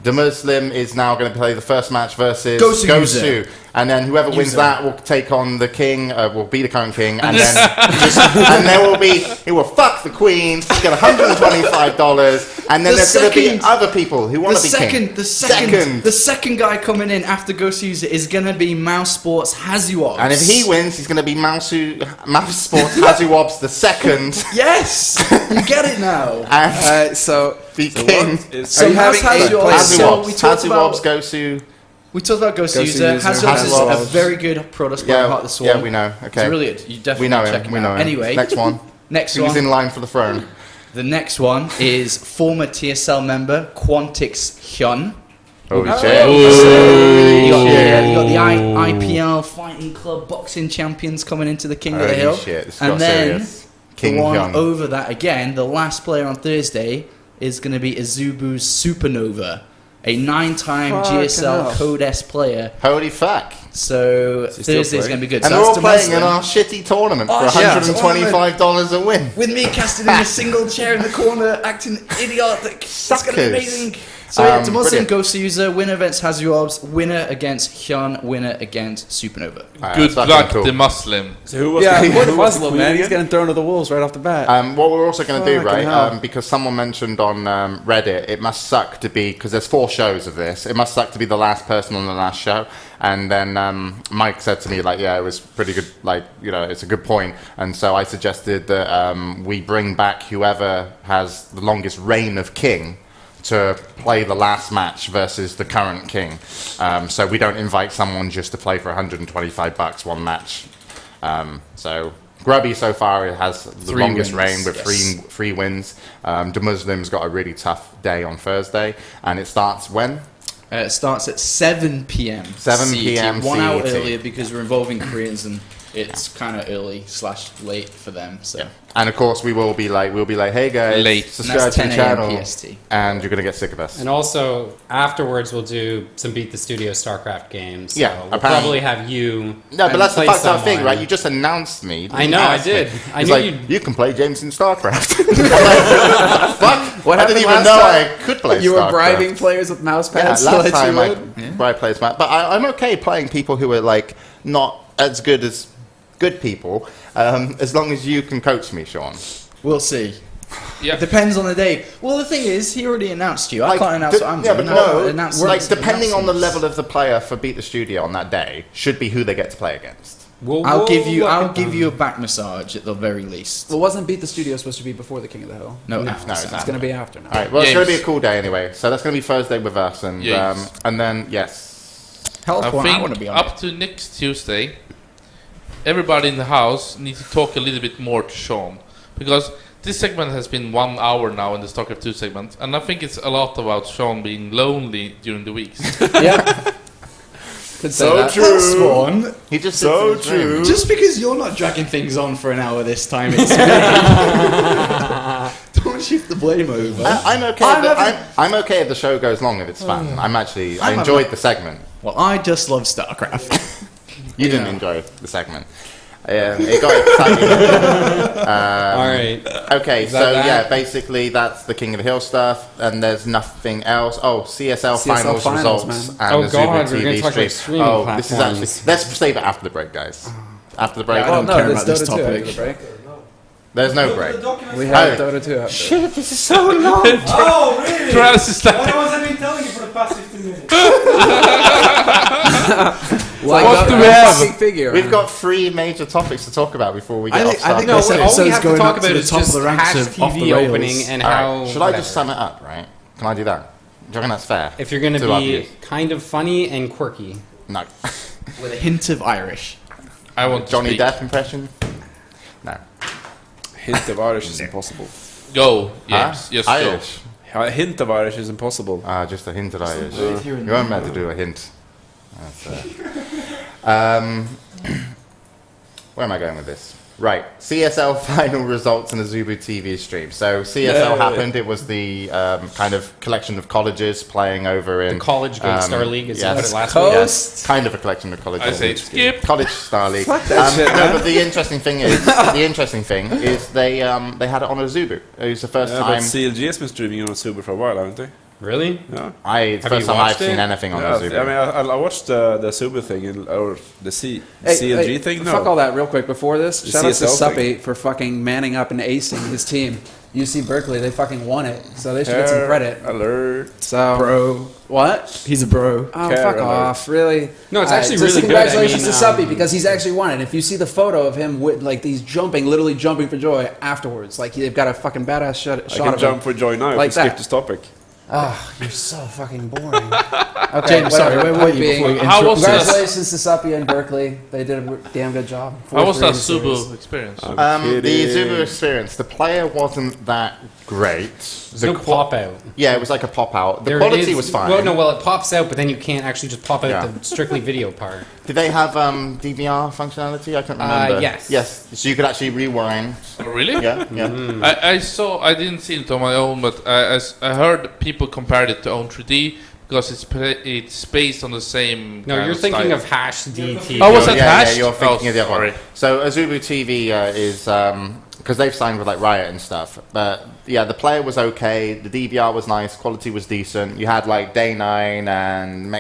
The Muslim is now going to play the first match versus Gosu. and then whoever wins that will take on the king. Will be the current king, and then and there will be he will fuck the queen. Get $125, and then The there's going to be second- other people who want to be king. The second guy coming in after Gosu User is going to be Mouse Sports Hazuops. And if he wins, he's going to be Mouse Sports Hazuobs the second. Yes, you get it now. And So the king. So are you having Mouse eight Hazuops- players? so we Hazuobs. talked about Hazuobs Gosu. we talked about Gosu Gosu User. User, Hazuops is a Hazuops. very good product player, Heart of the Swarm. Yeah, we know. Okay. It's really good. You definitely We know check him. him We out. know him. Anyway, Next one. next Who's one. in line for the throne? The next one is former TSL member Quantix Hyun. Holy So shit. you got the IPL Fighting Club boxing champions coming into the King of the Holy Hill. shit. This And got then serious. King the one Hyun. over that again, the last player on Thursday is going to be Izubu's Supernova, a 9-time Fucking GSL hell. Code S player. Holy fuck. So he still Thursday's playing? going to be good. And so they're all that's the playing in Muslim. our shitty tournament Oh, for yeah. $125 a win. With me casting in a single chair in the corner, acting idiotic. It's going to be Suckers. amazing. So yeah, it's a Muslim Brilliant. Ghost User, winner against Hazuobs, winner against Hyun, winner against Supernova. Good That's fucking luck, cool. the Muslim. So who was Yeah, the, poor who was the Muslim, queen man. He's again? getting thrown to the wolves right off the bat. What we're also going to do, Fucking right, hell. because someone mentioned on Reddit, it must suck to be, because there's 4 shows of this, it must suck to be the last person on the last show. And then Mike said to me, like, yeah, it was pretty good, like, you know, it's a good point. And so I suggested that we bring back whoever has the longest reign of king to play the last match versus the current king. So we don't invite someone just to play for $125 one match. So Grubby so far has the 3 longest wins, reign with yes. three wins. The Muslim's got a really tough day on Thursday, and it starts when? It starts at 7 p.m. 7 CET, p.m. 1 hour CET. earlier because we're involving Koreans and it's kind of early/late for them. So Yeah. And of course we'll be like, hey guys, Late. and subscribe that's to 10 the a.m. channel, PST. and you're gonna get sick of us. And also, afterwards, we'll do some Beat the Studio StarCraft games. So Yeah, we'll apparently. probably have you. No, but that's the play fucked up thing, someone. right? You just announced me. I didn't know, I ask me. did. I It's knew like, you'd- you can play James in StarCraft. I'm like, fuck? What I didn't happened even know last I could play you were StarCraft. bribing players with mouse Yeah, pads. last so time that you would? I played Smash. But I'm okay playing people who are like not as good as good people, as long as you can coach me, Sean. We'll see. Yeah. It depends on the day. Well, the thing is, he already announced you. I can't announce what I'm yeah, doing. but no, Announce- like depending on the announcements. level of the player for Beat the Studio on that day, should be who they get to play against. I'll give you a back massage at the very least. Well, wasn't Beat the Studio supposed to be before the King of the Hill? No, No, after. it's It's not. going to be after now. All right, well, it's going to be Yes. a cool day anyway. So that's going to be Thursday with us, and Yes. and then yes, Hellspawn, I I want to think be on up it. to next Tuesday, everybody in the house needs to talk a little bit more to Sean, because this segment has been 1 hour now in the StarCraft 2 segment, and I think it's a lot about Sean being lonely during the weeks. Yeah. Could say So that. true. Hellspawn. he just So sits in his room. true. Just because you're not dragging things on for an hour this time, it's me. Don't shift the blame over. I'm okay. I'm okay if the show goes long if it's fun. I I'm enjoyed the segment. Well, I just love StarCraft. You didn't enjoy the segment. It got exciting. All right. Okay, Is so that that? yeah, basically that's the King of the Hill stuff, and there's nothing else. Oh, CSL finals finals, results man. and Oh, the Zubu God, we're TV gonna talk stream. about streaming Oh, this is actually. platforms. Let's save it after the break, guys. After the break. I don't no, care there's about this Dota 2 after topic. the break. There's no Look at break. the documents. We have Oh. Dota 2 after. Shit, this is so long. Oh, really? Travis is like, What was I been telling you for the past 15 minutes? Like, what do we have? Figure. We've got 3 major topics to talk about before we get off. I think No, this all we episode's have to going talk up to about the is top of just the ranks Hash of off the TV rails. opening and All how. right, should I just whatever. sum it up? Right? Can I do that? Do you reckon that's fair? If you're going to Too be obvious. kind of funny and quirky. No. With a hint of Irish. I want to Johnny speak. Depp impression? No. Hint of Irish is impossible. Go, yes, Huh? yes, Irish. A hint of Irish is impossible. Just a hint of Irish. Right here in You weren't meant to do a hint. That's, where am I going with this? Right, CSL final results in the Zubu TV stream. So CSL happened. It was the kind of collection of colleges playing over in The College Great Star League, as you put it last week. Yes, kind of a collection of colleges. I say skip. College Star League. Fuck that shit, no, man. but the interesting thing is they had it on a Zubu. It was the first Yeah, but time. CLG has been streaming on Super for a while, haven't they? Really? Yeah. It's the Have first you time I've watched seen it? anything on Yeah, a Zubu. I mean, I watched the Super thing, or the CLG thing. No. Fuck all that real quick before this. The Shout out to CSL Suppy for fucking manning up and acing his team. UC Berkeley, they fucking won it, so they should get some Care credit. Alert. So, Bro. what? He's a bro. Oh, Care fuck alert. off! Really? No, it's All actually just really good. congratulations I mean, to Suppy because he's actually won it. If you see the photo of him with like these jumping, literally jumping for joy afterwards, like they've got a fucking badass shot I of can him. jump for joy now Like if we skip that. this topic. Oh, you're so fucking boring. Okay, James, sorry, whatever. where were Point you being, before you How was interrupted? congratulations to Suppy and Berkeley. They did a damn good job. How was 4-3 that in the series. Subu experience? The Kidding. Zubu experience, the player wasn't that great. There's no pop out. Yeah, it was like a pop out. The There quality is- was fine. Well, it pops out, but then you can't actually just pop out Yeah. the strictly video part. Did they have DVR functionality? I can't remember. Yes. Yes. So you could actually rewind. Oh, really? Yeah, yeah. Mm. I didn't see it on my own, but I heard people compared it to Own 3D because it's based on the same. No, kind you're of thinking style. of Hash DT. Oh, was that yeah, Hash? Yeah, you're thinking of the other sorry. one. So Azubu TV is because they've signed with like Riot and stuff. But yeah, the player was okay. The DVR was nice. Quality was decent. You had like Day 9 and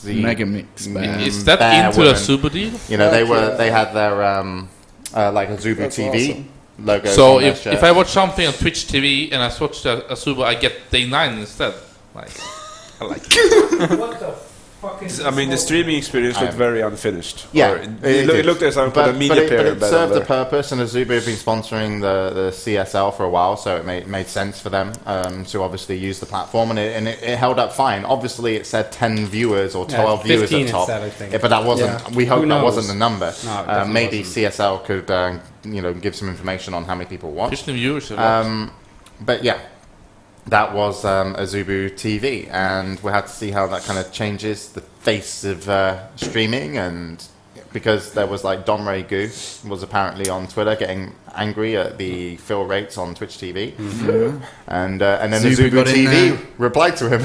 Mega Mix, man. Is that Bear into Woman. a Subu deal? You know, Okay. they had their like Azubu That's TV awesome. logos. So on their if shirt. I watch something on Twitch TV and I watch a Subu, I get Day 9 instead. Like, I like it. What the fuck is I mean, the this streaming experience looked I- very unfinished. Yeah, Or it looked as if a media player. it served the purpose, and Azubu have been sponsoring the CSL for a while, so it made sense for them to obviously use the platform, and it held up fine. Obviously, it said 10 viewers or 12 viewers 15 at top, it said, I think. Yeah, but that wasn't. Yeah. We hope Who that knows? wasn't the number. No, it definitely maybe wasn't. CSL could give some information on how many people watched. 15 viewers. a lot. But yeah, that was Azubu TV, and we'll have to see how that kind of changes the face of streaming. And because there was like Domray Goo was apparently on Twitter getting angry at the fill rates on Twitch TV, and then Zubu Azubu got in TV there. replied to him.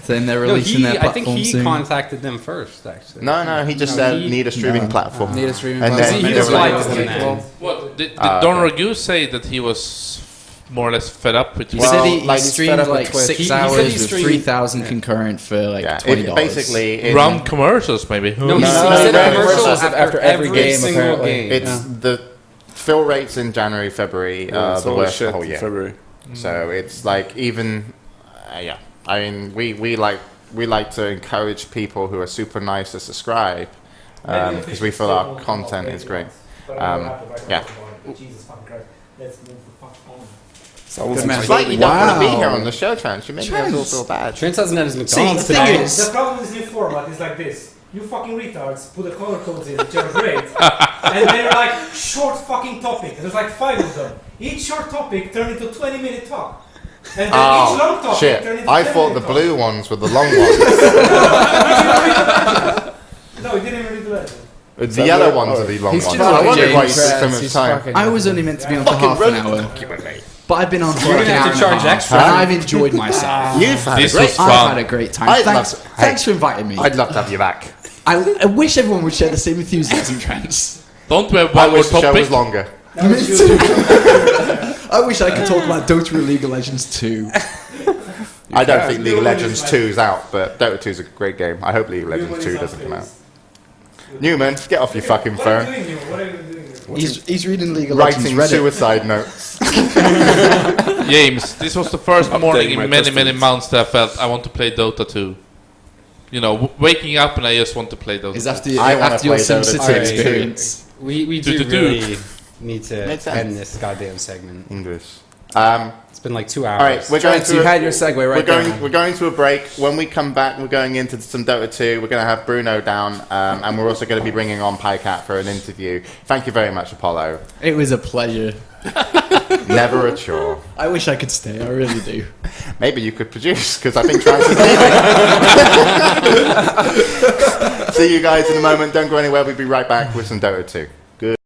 Saying they're No, releasing their I think platform he soon. contacted them first, actually. No, he just No, said he- need a streaming No. platform. Need a streaming And platform. then he they were replied like, to them then. What did okay. Don Ragu say that he was more or less fed up with He Twitch. said Well, he like, he's streamed fed up with like Twitch. 6 He said hours he with streamed- 3,000 concurrent for like $20. Basically, in, Run commercials, maybe. No, he No, said no, commercials after every game, single apparently. game. it's the fill rates in January, February Yeah, are it's the all worst shit the whole in year. February. So it's like even, yeah. I mean, we like to encourage people who are super nice to subscribe because we feel our content is great. Yeah. Jesus fucking Christ. Let's move the fuck on. Sounds Good man. It's like you don't want to be Wow. here on the show, Trent. You make us all feel bad. Trent hasn't had his See, McDonald's the thing today. is- The problem with this new format is like this. You fucking retards put the color codes in, which are great, and they're like short fucking topic. There's like 5 of them. Each short topic turned into 20-minute talk. And then each long Oh, topic shit. turned into I 10 thought the minute talk. blue ones were the long ones. No, you didn't even read the legend. The yellow ones are the long He's ones. just I wondered fucking why you took so Trent, much he's time. fucking- I was only meant to be on for Fucking half an run- hour, but I've been on for You're like an gonna hour have and to a charge half, extra. and I've enjoyed myself. You've had This a great was I've fun. had a great time. I'd Thanks, love- thanks for inviting me. I'd love to have you back. I wish everyone would share the same enthusiasm, Trent. Don't we have I one more wish the show topic? was longer. Me too. I wish I could talk about Dota and League of Legends too. I don't think League of Legends 2 is out, but Dota 2 is a great game. I hope League of Legends 2 doesn't come out. Newman, get off your fucking What are you phone. doing here? What are you doing here? He's reading League of Legends Writing Reddit. suicide notes. James, this was the first morning Updating my in many testaments. months that I felt I want to play Dota 2. You know, waking up and I just want to play Dota. Is after, I wanna after your play Dota SimCity 2. experience. We Do, do do, do. really need to Makes sense. end this goddamn segment. English. It's been like 2 hours. All right, we're going Trent, you to had your segue right there. we're going to a break. When we come back, we're going into some Dota 2. We're going to have Bruno down, and we're also going to be bringing on Pajkatt for an interview. Thank you very much, Apollo. It was a pleasure. Never a chore. I wish I could stay. I really do. Maybe you could produce, because I think Trans is leaving. See you guys in a moment. Don't go anywhere. We'll be right back with some Dota 2.